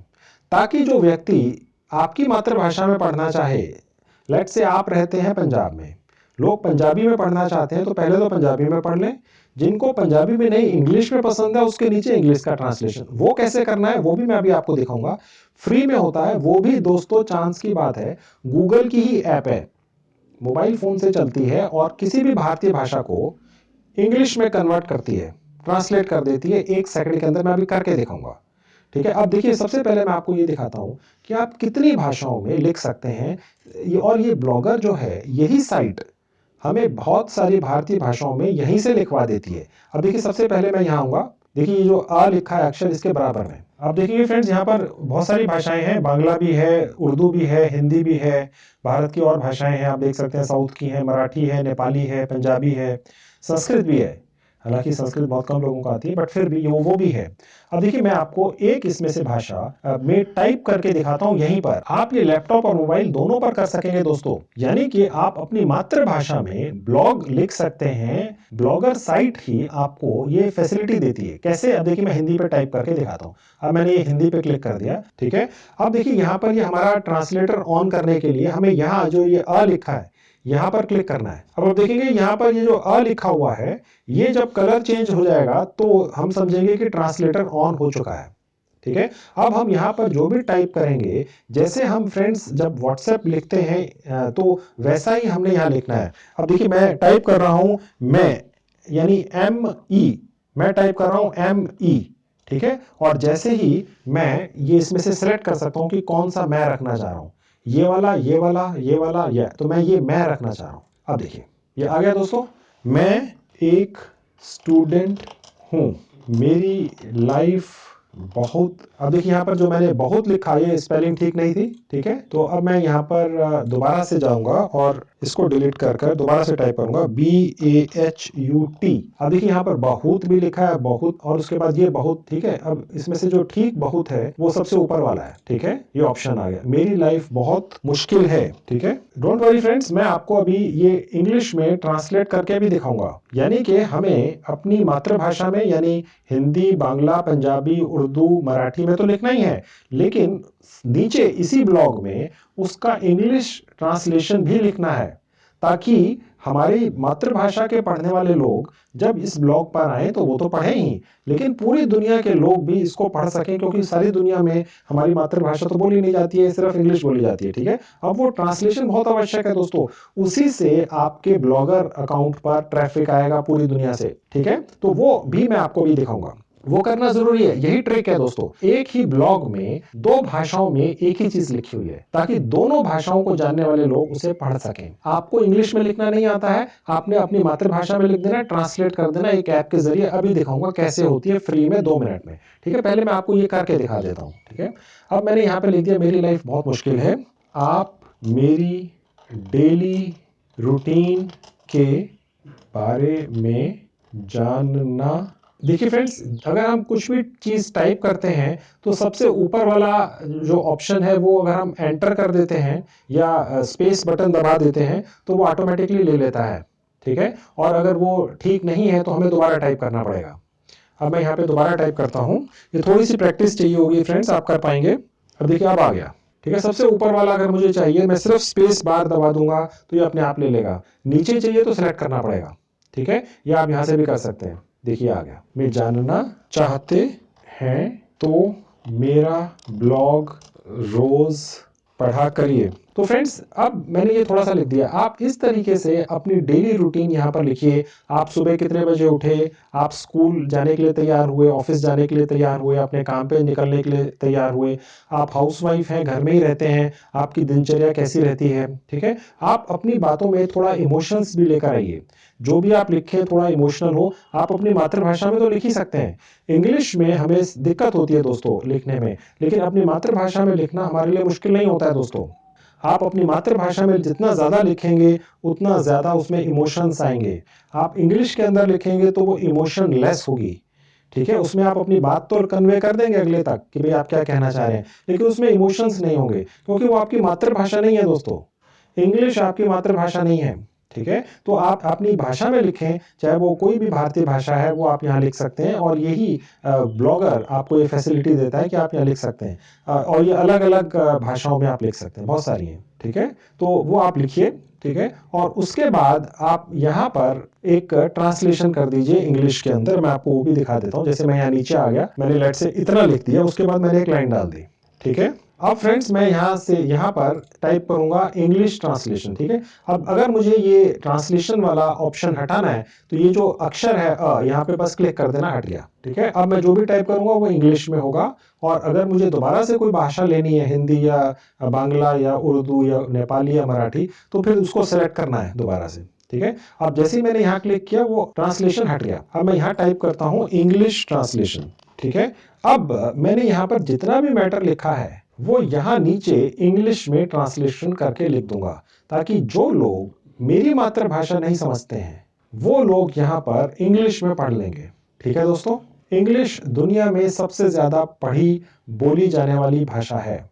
ताकि जो व्यक्ति आपकी मातृभाषा में पढ़ना चाहे, लेट्स से आप रहते हैं पंजाब में, लोग पंजाबी में पढ़ना चाहते हैं तो पहले तो पंजाबी में पढ़ लें। जिनको पंजाबी में नहीं इंग्लिश में पसंद है, उसके नीचे इंग्लिश का ट्रांसलेशन। वो कैसे करना है वो भी मैं अभी आपको दिखाऊंगा, फ्री में होता है वो भी दोस्तों। चांस की बात है, गूगल की ही ऐप है, मोबाइल फोन से चलती है और किसी भी भारतीय भाषा को इंग्लिश में कन्वर्ट करती है, ट्रांसलेट कर देती है 1 सेकंड के अंदर। मैं अभी करके दिखाऊंगा, ठीक है। अब देखिए, सबसे पहले मैं आपको ये दिखाता हूं कि आप कितनी भाषाओं में लिख सकते हैं। और ये ब्लॉगर जो है, यही साइट हमें बहुत सारी भारतीय भाषाओं में यहीं से लिखवा देती है। अब देखिए, सबसे पहले मैं यहाँ आऊंगा, देखिए ये जो आ लिखा है अक्षर इसके बराबर में। अब देखिए फ्रेंड्स, यहाँ पर बहुत सारी भाषाएं हैं, बांग्ला भी है, उर्दू भी है, हिंदी भी है, भारत की और भाषाएं हैं, आप देख सकते हैं, साउथ की है, मराठी है, नेपाली है, पंजाबी है, संस्कृत भी है। हालांकि संस्कृत बहुत कम लोगों को आती है, बट फिर भी वो भी है। अब देखिए, मैं आपको एक इसमें से भाषा में टाइप करके दिखाता हूं यहीं पर। आप ये लैपटॉप और मोबाइल दोनों पर कर सकेंगे दोस्तों, यानी कि आप अपनी मातृभाषा में ब्लॉग लिख सकते हैं। ब्लॉगर साइट ही आपको ये फैसिलिटी देती है। कैसे? अब देखिए, मैं हिंदी पे टाइप करके दिखाता हूँ। अब मैंने ये हिंदी पे क्लिक कर दिया, ठीक है। अब देखिए, यहाँ पर ये हमारा ट्रांसलेटर ऑन करने के लिए हमें यहाँ जो ये अ लिखा है यहाँ पर क्लिक करना है। अब आप देखेंगे यहाँ पर ये जो अ लिखा हुआ है, ये जब कलर चेंज हो जाएगा तो हम समझेंगे कि ट्रांसलेटर ऑन हो चुका है, ठीक है। अब हम यहाँ पर जो भी टाइप करेंगे, जैसे हम फ्रेंड्स जब व्हाट्सएप लिखते हैं तो वैसा ही हमने यहाँ लिखना है। अब देखिए मैं टाइप कर रहा हूँ मैं, यानी ME, मैं टाइप कर रहा हूँ ME, ठीक है। और जैसे ही मैं ये इसमें से सिलेक्ट कर सकता हूँ कि कौन सा मैं रखना चाह रहा हूँ, ये वाला, ये वाला, ये वाला, ये, तो मैं ये मैं रखना चाह रहा हूँ। अब देखिए ये आ गया दोस्तों, मैं एक स्टूडेंट हूँ, मेरी लाइफ बहुत, अब देखिए यहाँ पर जो मैंने बहुत लिखा ये स्पेलिंग ठीक नहीं थी, ठीक है। तो अब मैं यहाँ पर दोबारा से जाऊंगा और इसको डिलीट कर कर दोबारा से टाइप करूंगा BAHUT। अब देखिए यहाँ पर बहुत भी लिखा है, बहुत, और उसके बाद ये बहुत, ठीक है। अब इसमें से जो ठीक बहुत है वो सबसे ऊपर वाला है, ठीक है, ये ऑप्शन आ गया, मेरी लाइफ बहुत मुश्किल है, ठीक है। डोंट वरी फ्रेंड्स, मैं आपको अभी ये इंग्लिश में ट्रांसलेट करके भी दिखाऊंगा, यानी कि हमें अपनी मातृभाषा में, यानी हिंदी, बांग्ला, पंजाबी, उर्दू, मराठी में तो लिखना ही है, लेकिन नीचे इसी ब्लॉग में उसका इंग्लिश ट्रांसलेशन भी लिखना है, ताकि हमारी मातृभाषा के पढ़ने वाले लोग जब इस ब्लॉग पर आए तो वो तो पढ़े ही, लेकिन पूरी दुनिया के लोग भी इसको पढ़ सकें, क्योंकि सारी दुनिया में हमारी मातृभाषा तो बोली नहीं जाती है, सिर्फ इंग्लिश बोली जाती है, ठीक है। अब वो ट्रांसलेशन बहुत आवश्यक है दोस्तों, उसी से आपके ब्लॉगर अकाउंट पर ट्रैफिक आएगा पूरी दुनिया से, ठीक है। तो वो भी मैं आपको भी दिखाऊंगा, वो करना जरूरी है, यही ट्रिक है दोस्तों। एक ही ब्लॉग में दो भाषाओं में एक ही चीज लिखी हुई है, ताकि दोनों भाषाओं को जानने वाले लोग उसे पढ़ सकें। आपको इंग्लिश में लिखना नहीं आता है, आपने अपनी मातृभाषा में लिख देना, ट्रांसलेट कर देना एक ऐप के जरिए। अभी दिखाऊंगा कैसे होती है, फ्री में 2 मिनट में, ठीक है। पहले मैं आपको ये करके दिखा देता हूँ, ठीक है। अब मैंने यहाँ पे लिख दिया, मेरी लाइफ बहुत मुश्किल है, आप मेरी डेली रूटीन के बारे में जानना। देखिए फ्रेंड्स, अगर हम कुछ भी चीज टाइप करते हैं तो सबसे ऊपर वाला जो ऑप्शन है वो अगर हम एंटर कर देते हैं या स्पेस बटन दबा देते हैं तो वो ऑटोमेटिकली ले लेता है, ठीक है। और अगर वो ठीक नहीं है तो हमें दोबारा टाइप करना पड़ेगा। अब मैं यहाँ पे दोबारा टाइप करता हूँ, ये थोड़ी सी प्रैक्टिस चाहिए होगी फ्रेंड्स, आप कर पाएंगे। अब देखिए अब आ गया, ठीक है। सबसे ऊपर वाला अगर मुझे चाहिए, मैं सिर्फ स्पेस बार दबा दूंगा तो ये अपने आप ले लेगा। नीचे चाहिए तो सिलेक्ट करना पड़ेगा, ठीक है, या आप यहाँ से भी कर सकते हैं। देखिए आ गया, मैं जानना चाहते हैं तो मेरा ब्लॉग रोज पढ़ा करिए। तो फ्रेंड्स, अब मैंने ये थोड़ा सा लिख दिया, आप इस तरीके से अपनी डेली रूटीन यहाँ पर लिखिए। आप सुबह कितने बजे उठे, आप स्कूल जाने के लिए तैयार हुए, ऑफिस जाने के लिए तैयार हुए, अपने काम पे निकलने के लिए तैयार हुए, आप हाउसवाइफ हैं, घर में ही रहते हैं, आपकी दिनचर्या कैसी रहती है, ठीक है। आप अपनी बातों में थोड़ा इमोशंस भी लेकर आइए, जो भी आप लिखें थोड़ा इमोशनल हो। आप अपनी मातृभाषा में तो लिख ही सकते हैं, इंग्लिश में हमें दिक्कत होती है दोस्तों लिखने में, लेकिन अपनी मातृभाषा में लिखना हमारे लिए मुश्किल नहीं होता है दोस्तों। आप अपनी मातृभाषा में जितना ज़्यादा लिखेंगे उतना ज़्यादा उसमें इमोशंस आएंगे। आप इंग्लिश के अंदर लिखेंगे तो वो इमोशन लेस होगी, ठीक है। उसमें आप अपनी बात तो कन्वे कर देंगे अगले तक कि भाई आप क्या कहना चाह रहे हैं, लेकिन उसमें इमोशंस नहीं होंगे, क्योंकि वो आपकी मातृभाषा नहीं है दोस्तों। इंग्लिश आपकी मातृभाषा नहीं है, ठीक है। तो आप अपनी भाषा में लिखें, चाहे वो कोई भी भारतीय भाषा है वो आप यहाँ लिख सकते हैं, और यही ब्लॉगर आपको ये फैसिलिटी देता है कि आप यहाँ लिख सकते हैं। और ये अलग अलग भाषाओं में आप लिख सकते हैं, बहुत सारी हैं, ठीक है। तो वो आप लिखिए, ठीक है। और उसके बाद आप यहाँ पर एक ट्रांसलेशन कर दीजिए इंग्लिश के अंदर। मैं आपको वो भी दिखा देता हूँ। जैसे मैं यहाँ नीचे आ गया, मैंने लेट से इतना लिख दिया, उसके बाद मैंने एक लाइन डाल दी, ठीक है। अब फ्रेंड्स मैं यहाँ से यहाँ पर टाइप करूंगा इंग्लिश ट्रांसलेशन, ठीक है। अब अगर मुझे ये ट्रांसलेशन वाला ऑप्शन हटाना है तो ये जो अक्षर है यहाँ पे बस क्लिक कर देना, हट गया, ठीक है। अब मैं जो भी टाइप करूंगा वो इंग्लिश में होगा, और अगर मुझे दोबारा से कोई भाषा लेनी है, हिंदी या बांग्ला या उर्दू या नेपाली या मराठी, तो फिर उसको सेलेक्ट करना है दोबारा से, ठीक है। अब जैसे ही मैंने यहाँ क्लिक किया वो ट्रांसलेशन हट गया। अब मैं यहाँ टाइप करता हूँ इंग्लिश ट्रांसलेशन, ठीक है। अब मैंने यहाँ पर जितना भी मैटर लिखा है वो यहाँ नीचे इंग्लिश में ट्रांसलेशन करके लिख दूंगा, ताकि जो लोग मेरी मातृभाषा नहीं समझते हैं वो लोग यहाँ पर इंग्लिश में पढ़ लेंगे, ठीक है दोस्तों। इंग्लिश दुनिया में सबसे ज्यादा पढ़ी बोली जाने वाली भाषा है,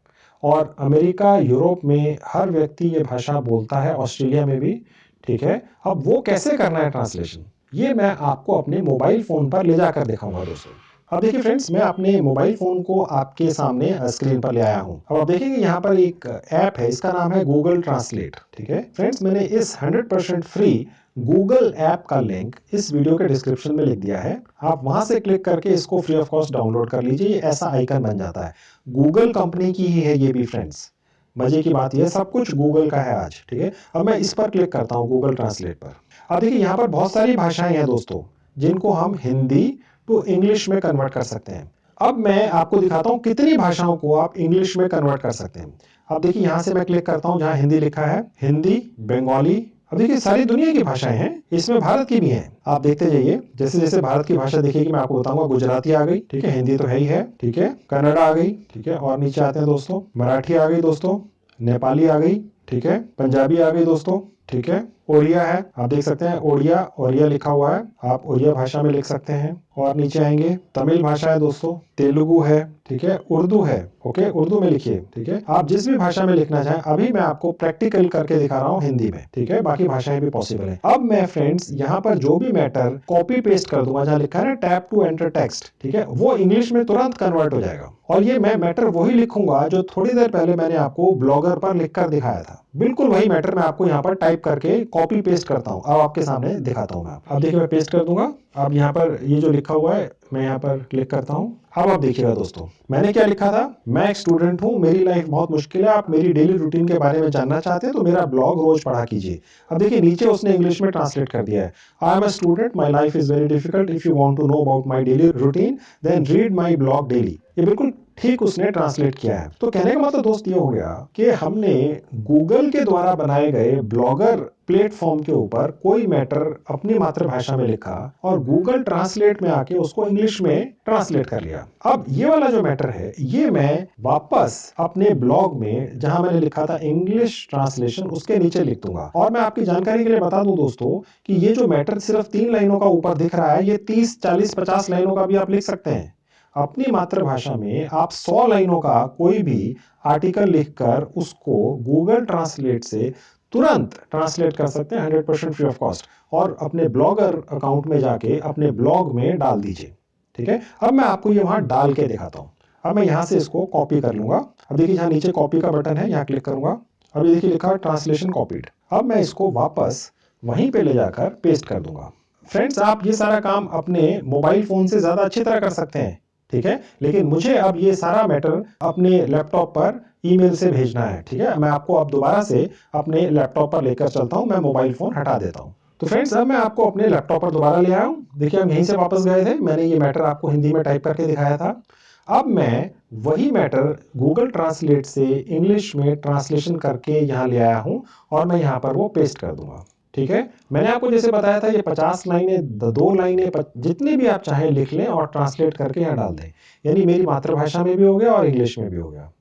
और अमेरिका, यूरोप में हर व्यक्ति ये भाषा बोलता है, ऑस्ट्रेलिया में भी, ठीक है। अब वो कैसे करना है ट्रांसलेशन, ये मैं आपको अपने मोबाइल फोन पर ले जाकर दिखाऊंगा दोस्तों, अब देखिए फ्रेंड्स, मैं अपने मोबाइल फ़ोन को आपके सामने स्क्रीन पर ले आया हूँ। अब आप देखेंगे यहाँ पर एक ऐप है, इसका नाम है गूगल ट्रांसलेट। ठीक है फ्रेंड्स, मैंने इस 100% फ्री गूगल ऐप का लिंक इस वीडियो के डिस्क्रिप्शन में लिख दिया है। आप वहां से क्लिक करके इसको फ्री ऑफ कॉस्ट डाउनलोड कर लीजिए। ये ऐसा आइकन बन जाता है। गूगल कंपनी की ही है ये भी फ्रेंड्स। मजे की बात यह सब कुछ गूगल का है आज। ठीक है, अब मैं इस पर क्लिक करता हूँ गूगल ट्रांसलेट पर। अब देखिए यहाँ पर बहुत सारी भाषाएं हैं दोस्तों, जिनको हम हिंदी टू इंग्लिश में कन्वर्ट कर सकते हैं। अब मैं आपको दिखाता हूँ कितनी भाषाओं को आप इंग्लिश में कन्वर्ट कर सकते हैं। अब देखिए यहाँ से मैं क्लिक करता हूँ जहाँ हिंदी लिखा है, हिंदी, बंगाली। अब देखिए सारी दुनिया की भाषाएं हैं, इसमें भारत की भी हैं। आप देखते जाइए, जैसे जैसे भारत की भाषा देखिएगी मैं आपको बताऊंगा। गुजराती आ गई, ठीक है, हिंदी तो है ही है, ठीक है, कन्नड़ आ गई, ठीक है, और नीचे आते हैं दोस्तों, मराठी आ गई दोस्तों, नेपाली आ गई, ठीक है, पंजाबी आ गई दोस्तों, ठीक है, ओडिया है, आप देख सकते हैं ओडिया, ओरिया लिखा हुआ है, आप ओरिया भाषा में लिख सकते हैं। और नीचे आएंगे, तमिल भाषा है दोस्तों, तेलुगु है, ठीक है, उर्दू है, ओके, उर्दू में लिखिए, ठीक है, आप जिस भी भाषा में लिखना चाहें। अभी मैं आपको प्रैक्टिकल करके दिखा रहा हूँ हिंदी में, ठीक है, बाकी भाषाएं भी पॉसिबल है। अब मैं फ्रेंड्स यहाँ पर जो भी मैटर कॉपी पेस्ट कर दूंगा, जहाँ लिखा है ना टैप टू एंटर टेक्स्ट, ठीक है, वो इंग्लिश में तुरंत कन्वर्ट हो जाएगा। और ये मैं मैटर वही लिखूंगा जो थोड़ी देर पहले मैंने आपको ब्लॉगर पर लिखकर दिखाया था। बिल्कुल वही मैटर मैं आपको यहाँ पर टाइप करके कॉपी पेस्ट करता हूँ। अब आपके सामने दिखाता हूँ मैं। अब देखिए मैं पेस्ट कर दूंगा। अब यहाँ पर ये जो लिखा हुआ है मैं यहाँ पर क्लिक करता हूँ। अब आप देखिएगा दोस्तों, मैंने क्या लिखा था, मैं एक स्टूडेंट हूँ, मेरी लाइफ बहुत मुश्किल है, आप मेरी डेली रूटीन के बारे में जानना चाहते हैं तो मेरा ब्लॉग रोज पढ़ा कीजिए। अब देखिए नीचे उसने इंग्लिश में ट्रांसलेट कर दिया है, I am a student, my life is very difficult, if you want to know about my daily routine then read my blog daily. ये बिल्कुल ठीक उसने ट्रांसलेट किया है। तो कहने का मतलब दोस्त ये हो गया कि हमने गूगल के द्वारा बनाए गए ब्लॉगर प्लेटफॉर्म के ऊपर कोई मैटर अपनी मातृभाषा में लिखा और गूगल ट्रांसलेट में आके उसको इंग्लिश में ट्रांसलेट कर लिया। अब ये वाला जो मैटर है ये मैं वापस अपने ब्लॉग में जहां मैंने लिखा था इंग्लिश ट्रांसलेशन, उसके नीचे लिख दूंगा। और मैं आपकी जानकारी के लिए बता दूं दोस्तों कि ये जो मैटर सिर्फ 3 लाइनों का ऊपर दिख रहा है, ये 30, 40, 50 लाइनों का भी आप लिख सकते हैं। अपनी मातृभाषा में आप 100 लाइनों का कोई भी आर्टिकल लिखकर उसको गूगल ट्रांसलेट से तुरंत ट्रांसलेट कर सकते हैं 100% फ्री ऑफ कॉस्ट, और अपने ब्लॉगर अकाउंट में जाके अपने ब्लॉग में डाल दीजिए। ठीक है, अब मैं आपको ये वहां डाल के दिखाता हूं। अब मैं यहां से इसको कॉपी कर लूंगा। अब देखिए यहाँ नीचे कॉपी का बटन है, यहाँ क्लिक करूंगा। अब ये देखिए लिखा है ट्रांसलेशन कॉपीड। अब मैं इसको वापस वहीं पे ले जाकर पेस्ट कर दूंगा। फ्रेंड्स, आप ये सारा काम अपने मोबाइल फोन से ज्यादा अच्छी तरह कर सकते हैं, ठीक है, लेकिन मुझे अब ये सारा मैटर अपने लैपटॉप पर ईमेल से भेजना है। ठीक है, मैं आपको अब दोबारा से अपने लैपटॉप पर लेकर चलता हूं। मैं मोबाइल फोन हटा देता हूं। तो फ्रेंड्स, अब मैं आपको अपने लैपटॉप पर दोबारा ले आया हूं। देखिए हम यहीं से वापस गए थे, मैंने ये मैटर आपको हिंदी में टाइप करके दिखाया था। अब मैं वही मैटर गूगल ट्रांसलेट से इंग्लिश में ट्रांसलेशन करके यहाँ ले आया हूँ और मैं यहाँ पर वो पेस्ट कर दूंगा। ठीक है, मैंने आपको जैसे बताया था ये 50 लाइनें, 2 लाइनें, जितने भी आप चाहें लिख लें और ट्रांसलेट करके यहाँ डाल दें। यानी मेरी मातृभाषा में भी हो गया और इंग्लिश में भी हो गया।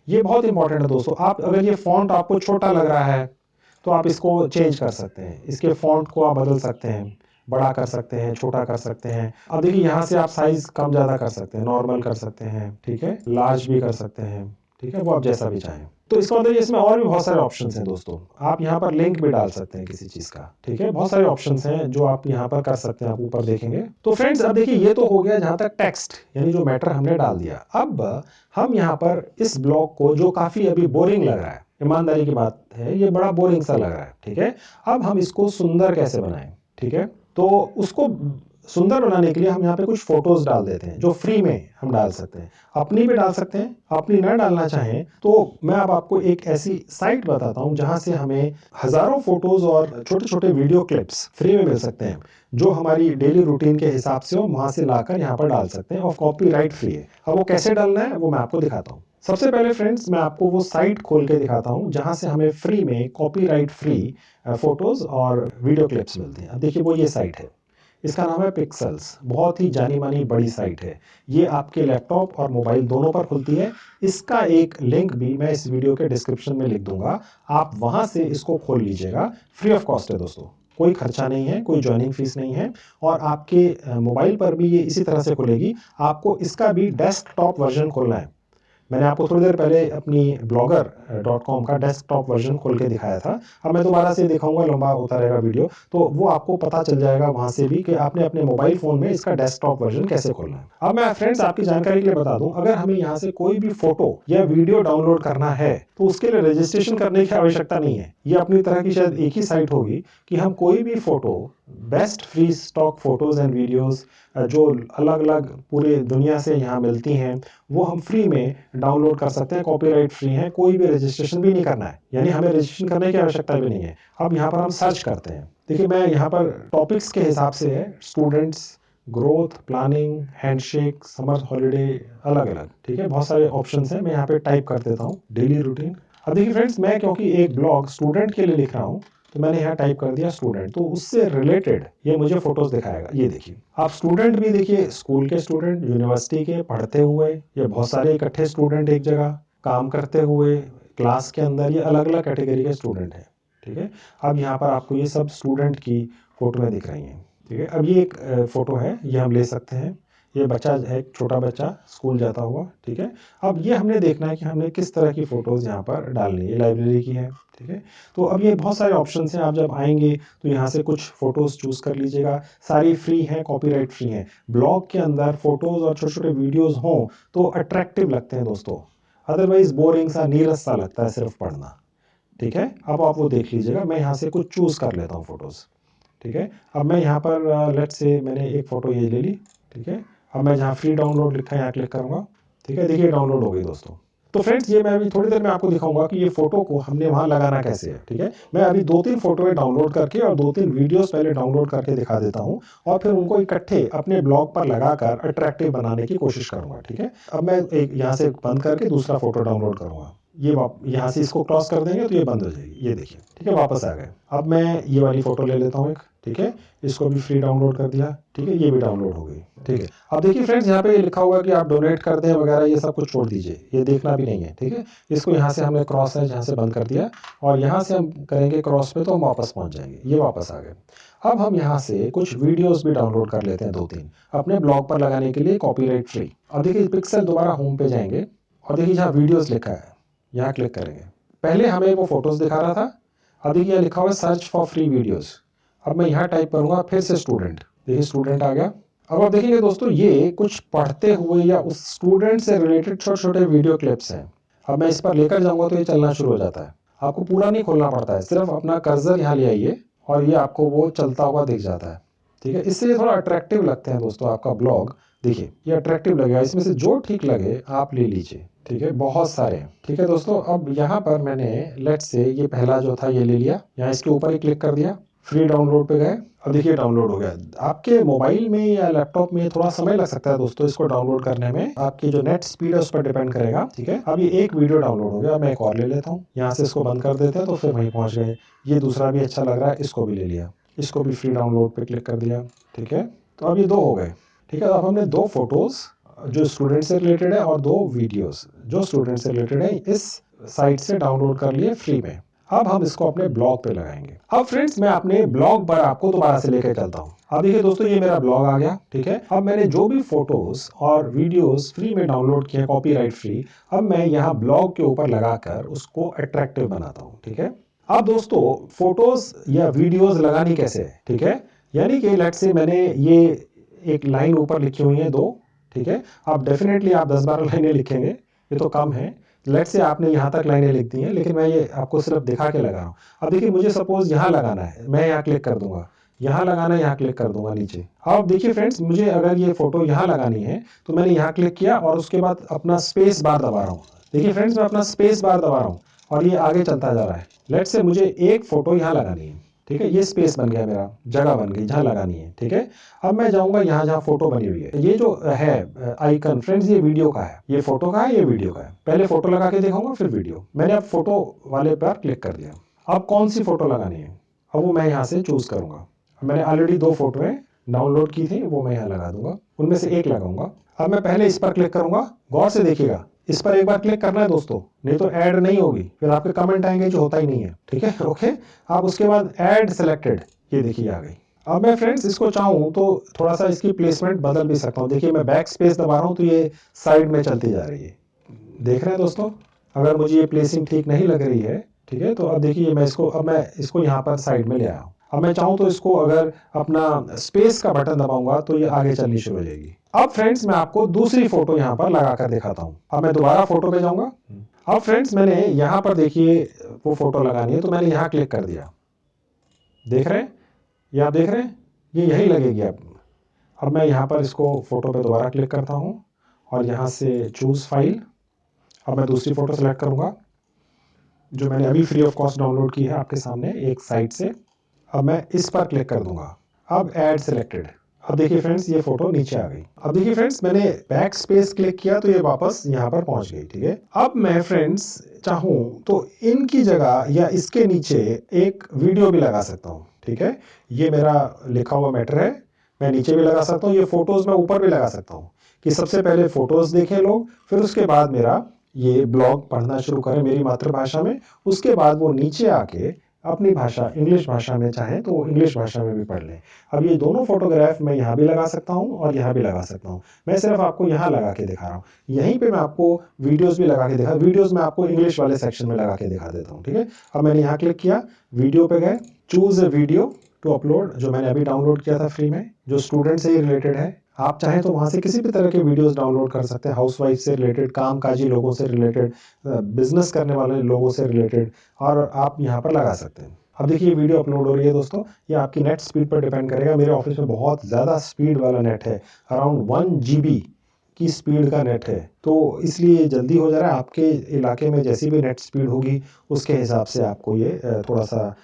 ये बहुत इंपॉर्टेंट है दोस्तों। आप अगर ये फॉन्ट आपको छोटा लग रहा है तो आप इसको चेंज कर सकते हैं, इसके फॉन्ट को आप बदल सकते हैं, बड़ा कर सकते हैं, छोटा कर सकते हैं। अब देखिए यहाँ से आप साइज कम ज्यादा कर सकते हैं, नॉर्मल कर सकते हैं, ठीक है, लार्ज भी कर सकते हैं, ठीक है, वो आप जैसा भी चाहें। तो इसका मतलब इसमें और भी बहुत सारे ऑप्शंस हैं दोस्तों। आप यहाँ पर लिंक भी डाल सकते हैं किसी चीज का, ठीक है, बहुत सारे ऑप्शंस हैं जो आप यहाँ पर कर सकते हैं। आप ऊपर देखेंगे तो फ्रेंड्स, अब देखिए ये तो हो गया जहां तक टेक्स्ट, यानी जो मैटर हमने डाल दिया। अब हम यहाँ पर इस ब्लॉग को, जो काफी अभी बोरिंग लग रहा है, ईमानदारी की बात है, ये बड़ा बोरिंग सा लग रहा है, ठीक है, अब हम इसको सुंदर कैसे बनाएं। ठीक है, तो उसको सुंदर बनाने के लिए हम यहाँ पे कुछ फोटोज डाल देते हैं जो फ्री में हम डाल सकते हैं। अपनी भी डाल सकते हैं, अपनी ना डालना चाहें तो मैं अब आपको एक ऐसी साइट बताता हूँ जहां से हमें हजारों फोटोज और छोटे छोटे वीडियो क्लिप्स फ्री में मिल सकते हैं, जो हमारी डेली रूटीन के हिसाब से हम वहां से लाकर यहाँ पर डाल सकते हैं और कॉपीराइट फ्री है। अब वो कैसे डालना है वो मैं आपको दिखाता हूँ। सबसे पहले फ्रेंड्स, मैं आपको वो साइट खोल के दिखाता हूँ जहां से हमें फ्री में कॉपीराइट फ्री फोटोज और वीडियो क्लिप्स मिलते हैं। अब देखिए वो ये साइट है, इसका नाम है पिक्सेल्स। बहुत ही जानी मानी बड़ी साइट है, ये आपके लैपटॉप और मोबाइल दोनों पर खुलती है। इसका एक लिंक भी मैं इस वीडियो के डिस्क्रिप्शन में लिख दूंगा, आप वहां से इसको खोल लीजिएगा। फ्री ऑफ कॉस्ट है दोस्तों, कोई खर्चा नहीं है, कोई ज्वाइनिंग फीस नहीं है, और आपके मोबाइल पर भी ये इसी तरह से खुलेगी। आपको इसका भी डेस्कटॉप वर्जन खोलना है। मैंने आपको थोड़ी देर पहले अपनी blogger.com का डेस्कटॉप वर्जन खोल के दिखाया था। अब मैं दोबारा से दिखाऊंगा, लंबा होता रहेगा वीडियो, तो वो आपको पता चल जाएगा वहां से भी कि आपने अपने मोबाइल फोन में इसका डेस्कटॉप वर्जन कैसे खोलना है। अब मैं फ्रेंड्स आपकी जानकारी के लिए बता दूं, अगर हमें यहाँ से कोई भी फोटो या वीडियो डाउनलोड करना है तो उसके लिए रजिस्ट्रेशन करने की आवश्यकता नहीं है। ये अपनी तरह की शायद एक ही साइट होगी कि हम कोई भी photo, best free stock photos and videos जो अलग अलग पूरे दुनिया से यहाँ मिलती हैं, वो हम फ्री में डाउनलोड कर सकते हैं, कॉपीराइट फ्री है, कोई भी रजिस्ट्रेशन भी नहीं करना है, यानी हमें रजिस्ट्रेशन करने की आवश्यकता भी नहीं है। अब यहाँ पर हम सर्च करते हैं। देखिए मैं यहाँ पर टॉपिक्स के हिसाब से है, students, growth, planning, handshake, summer holiday, अलग अलग, ठीक है, बहुत सारे ऑप्शंस हैं। मैं यहाँ पे टाइप कर देता हूँ डेली रूटीन। अब देखिए फ्रेंड्स, मैं क्योंकि एक ब्लॉग स्टूडेंट के लिए लिख रहा हूँ तो मैंने यहाँ टाइप कर दिया स्टूडेंट, तो उससे रिलेटेड ये मुझे फोटोज दिखाएगा। ये देखिए, आप स्टूडेंट भी देखिए, स्कूल के स्टूडेंट, यूनिवर्सिटी के पढ़ते हुए, ये बहुत सारे इकट्ठे स्टूडेंट एक जगह काम करते हुए, क्लास के अंदर, ये अलग अलग कैटेगरी के स्टूडेंट हैं, ठीक है। अब यहाँ पर आपको ये सब स्टूडेंट की फोटोएं दिख रही हैं, ठीक है। अब ये एक फोटो है, ये हम ले सकते हैं। ये बच्चा है, एक छोटा बच्चा स्कूल जाता हुआ, ठीक है। अब ये हमने देखना है कि हमने किस तरह की फोटोज यहाँ पर डालनी है। ये लाइब्रेरी की है, ठीक है। तो अब ये बहुत सारे ऑप्शंस हैं, आप जब आएंगे तो यहाँ से कुछ फोटोज चूज कर लीजिएगा। सारी फ्री हैं, कॉपीराइट फ्री हैं। ब्लॉग के अंदर फोटोज और छोटे छोटे वीडियोज हों तो अट्रैक्टिव लगते हैं दोस्तों, अदरवाइज बोरिंग सा, नीरस सा लगता है सिर्फ पढ़ना, ठीक है। अब आप वो देख लीजिएगा। मैं यहाँ से कुछ चूज कर लेता हूँ फोटोज, ठीक है। अब मैं यहाँ पर लेट से मैंने एक फ़ोटो ये ले ली, ठीक है। अब मैं जहाँ फ्री डाउनलोड लिखा है यहाँ क्लिक करूँगा, ठीक है। देखिए डाउनलोड हो गई दोस्तों। तो फ्रेंड्स, ये मैं अभी थोड़ी देर में आपको दिखाऊंगा कि ये फोटो को हमने वहाँ लगाना कैसे है, ठीक है। मैं अभी 2-3 फोटोएं डाउनलोड करके और 2-3 वीडियोस पहले डाउनलोड करके दिखा देता हूँ और फिर उनको इकट्ठे अपने ब्लॉग पर लगाकर अट्रैक्टिव बनाने की कोशिश करूंगा, ठीक है। अब मैं एक यहाँ से बंद करके दूसरा फोटो डाउनलोड करूंगा। ये यहाँ से इसको क्रॉस कर देंगे तो ये बंद हो जाएगी, ये देखिए, ठीक है, वापस आ गए। अब मैं ये वाली फोटो ले लेता हूँ एक, ठीक है। इसको भी फ्री डाउनलोड कर दिया, ठीक है, ये भी डाउनलोड हो गई, ठीक है। अब देखिए फ्रेंड्स, यहाँ पे ये लिखा हुआ कि आप डोनेट कर दें वगैरह, ये सब कुछ छोड़ दीजिए, ये देखना भी नहीं है, ठीक है। इसको यहाँ से हमने क्रॉस है, यहाँ से बंद कर दिया और यहाँ से हम करेंगे क्रॉस पे तो हम वापस पहुँच जाएंगे, ये वापस आ गए। अब हम यहाँ से कुछ वीडियोस भी डाउनलोड कर लेते हैं, 2-3 अपने ब्लॉग पर लगाने के लिए, कॉपीराइट फ्री। अब देखिए पिक्सल, दोबारा होम पे जाएंगे और देखिए जहाँ वीडियोस लिखा है यहाँ क्लिक करेंगे। पहले हमें वो फोटोज दिखा रहा था, अब देखिए लिखा हुआ है सर्च फॉर फ्री वीडियोस। अब मैं यहाँ टाइप करूंगा फिर से स्टूडेंट, देखिए स्टूडेंट आ गया। अब आप देखेंगे दोस्तों, ये कुछ पढ़ते हुए या उस स्टूडेंट से रिलेटेड छोटे छोटे वीडियो क्लिप्स हैं। अब मैं इस पर लेकर जाऊंगा तो ये चलना शुरू हो जाता है। आपको पूरा नहीं खोलना पड़ता है, सिर्फ अपना कर्सर यहाँ ले आइए और ये आपको वो चलता हुआ दिख जाता है, ठीक है। इससे ये थोड़ा अट्रैक्टिव लगते हैं दोस्तों आपका ब्लॉग। देखिए ये अट्रैक्टिव लगेगा, इसमें से जो ठीक लगे आप ले लीजिए, ठीक है, बहुत सारे हैं, ठीक है दोस्तों। अब यहाँ पर मैंने लेट से ये पहला जो था ये ले लिया, यहाँ इसके ऊपर ही क्लिक कर दिया, फ्री डाउनलोड पे गए। अब देखिए डाउनलोड हो गया। आपके मोबाइल में या लैपटॉप में थोड़ा समय लग सकता है दोस्तों इसको डाउनलोड करने में, आपकी जो नेट स्पीड है उस पर डिपेंड करेगा, ठीक है। अब ये एक वीडियो डाउनलोड हो गया, मैं एक और ले लेता हूँ, यहाँ से इसको बंद कर देते हैं तो फिर वहीं पहुँच गए। ये दूसरा भी अच्छा लग रहा है, इसको भी ले लिया, इसको भी फ्री डाउनलोड पे क्लिक कर दिया, ठीक है। तो अब ये 2 हो गए, ठीक है। अब हमने 2 फोटोज जो स्टूडेंट से रिलेटेड है और 2 वीडियोस जो स्टूडेंट से रिलेटेड है इस साइट से डाउनलोड कर लिए फ्री में। अब हम इसको अपने ब्लॉग पे लगाएंगे। अब फ्रेंड्स, मैं अपने ब्लॉग पर आपको दोबारा से लेकर चलता हूँ। अब देखिए दोस्तों, ये मेरा ब्लॉग आ गया, ठीक है। अब मैंने जो भी फोटोज और वीडियोस फ्री में डाउनलोड किए, कॉपीराइट फ्री, अब मैं यहाँ ब्लॉग के ऊपर लगाकर उसको अट्रैक्टिव बनाता हूँ, ठीक है। अब दोस्तों, फोटोज या वीडियोस लगानी कैसे है, ठीक है। यानी कि लेट्स से मैंने ये एक लाइन ऊपर लिखी हुई है 2, ठीक है। अब डेफिनेटली आप 10-12 लाइनें लिखेंगे, ये तो कम है। लेट्स से आपने यहाँ तक लाइनें लिख दी हैं, लेकिन मैं ये आपको सिर्फ दिखा के लगा रहा हूँ। अब देखिए मुझे सपोज यहाँ लगाना है, मैं यहाँ क्लिक कर दूंगा, यहाँ लगाना है, यहाँ क्लिक कर दूंगा नीचे। अब देखिए फ्रेंड्स, मुझे अगर ये फोटो यहाँ लगानी है तो मैंने यहाँ क्लिक किया और उसके बाद अपना स्पेस बार दबा रहा हूँ। देखिए फ्रेंड्स, मैं अपना स्पेस बार दबा रहा हूँ और ये आगे चलता जा रहा है। लेट्स से मुझे एक फोटो यहाँ लगानी है, ठीक है। ये स्पेस बन गया, मेरा जगह बन गई जहाँ लगानी है, ठीक है। अब मैं जाऊंगा यहाँ जहाँ फोटो बनी हुई है, ये जो है आइकन फ्रेंड्स, ये वीडियो का है, ये फोटो का है, ये वीडियो का है। पहले फोटो लगा के दिखाऊंगा फिर वीडियो। मैंने अब फोटो वाले पर क्लिक कर दिया। अब कौन सी फोटो लगानी है, अब वो मैं यहाँ से चूज करूंगा। मैंने ऑलरेडी 2 फोटोएं डाउनलोड की थी, वो मैं यहाँ लगा दूंगा, उनमें से एक लगाऊंगा। अब मैं पहले इस पर क्लिक करूंगा, गौर से देखिएगा, इस पर एक बार क्लिक करना है दोस्तों, नहीं तो ऐड नहीं होगी, फिर आपके कमेंट आएंगे जो होता ही नहीं है, ठीक है, ओके। आप उसके बाद ऐड सेलेक्टेड, ये देखिए आ गई। अब मैं फ्रेंड्स इसको चाहूँ तो थोड़ा सा इसकी प्लेसमेंट बदल भी सकता हूँ। देखिए मैं बैक स्पेस दबा रहा हूँ तो ये साइड में चलती जा रही है, देख रहे हैं दोस्तों, अगर मुझे ये प्लेसिंग ठीक नहीं लग रही है, ठीक है, तो अब देखिए मैं इसको यहाँ पर साइड में ले आया हूँ। अब मैं चाहूँ तो इसको अगर अपना स्पेस का बटन दबाऊंगा तो ये आगे चलनी शुरू हो जाएगी। अब फ्रेंड्स मैं आपको दूसरी फोटो यहाँ पर लगा कर दिखाता हूँ। अब मैं दोबारा फोटो पे जाऊंगा। अब फ्रेंड्स मैंने यहाँ पर देखिए वो फोटो लगानी है, तो मैंने यहाँ क्लिक कर दिया। देख रहे हैं, ये आप देख रहे हैं, ये यही लगेगी। अब मैं यहाँ पर इसको फोटो पे दोबारा क्लिक करता हूँ और यहाँ से चूज फाइल। अब मैं दूसरी फोटो सेलेक्ट करूंगा जो मैंने अभी फ्री ऑफ कॉस्ट डाउनलोड की है आपके सामने एक साइट से। अब मैं इस पर क्लिक कर दूंगा। अब ऐड सिलेक्टेड। अब देखिए फ्रेंड्स ये फोटो नीचे आ गई। अब देखिए फ्रेंड्स मैंने बैक स्पेस क्लिक किया तो ये वापस यहाँ पर पहुंच गई। ठीक है, अब मैं फ्रेंड्स चाहूं तो इनकी जगह या इसके नीचे एक वीडियो भी लगा सकता हूँ। ठीक है, ये मेरा लिखा हुआ मैटर है, मैं नीचे भी लगा सकता हूँ, ये फोटोज मैं ऊपर भी लगा सकता हूँ कि सबसे पहले फोटोज देखें लोग, फिर उसके बाद मेरा ये ब्लॉग पढ़ना शुरू करें मेरी मातृभाषा में। उसके बाद वो नीचे आके अपनी भाषा इंग्लिश भाषा में चाहे तो इंग्लिश भाषा में भी पढ़ लें। अब ये दोनों फोटोग्राफ मैं यहाँ भी लगा सकता हूँ और यहाँ भी लगा सकता हूँ। मैं सिर्फ आपको यहाँ लगा के दिखा रहा हूँ। यहीं पे मैं आपको वीडियोस भी लगा के दिखा, वीडियोस में आपको इंग्लिश वाले सेक्शन में लगा के दिखा देता हूँ। ठीक है, अब मैंने यहाँ क्लिक किया, वीडियो पे गए, choose a video to upload, जो मैंने अभी डाउनलोड किया था फ्री में, जो स्टूडेंट से ही रिलेटेड है। आप चाहें तो वहाँ से किसी भी तरह के वीडियोस डाउनलोड कर सकते हैं, हाउसवाइफ से रिलेटेड, कामकाजी लोगों से रिलेटेड, बिजनेस करने वाले लोगों से रिलेटेड, और आप यहाँ पर लगा सकते हैं। अब देखिए वीडियो अपलोड हो रही है दोस्तों, ये आपकी नेट स्पीड पर डिपेंड करेगा। मेरे ऑफिस में बहुत ज़्यादा स्पीड वाला नेट है, अराउंड 1 GB की स्पीड का नेट है, तो इसलिए जल्दी हो जा रहा है। आपके इलाके में जैसी भी नेट स्पीड होगी उसके हिसाब से आपको ये थोड़ा सा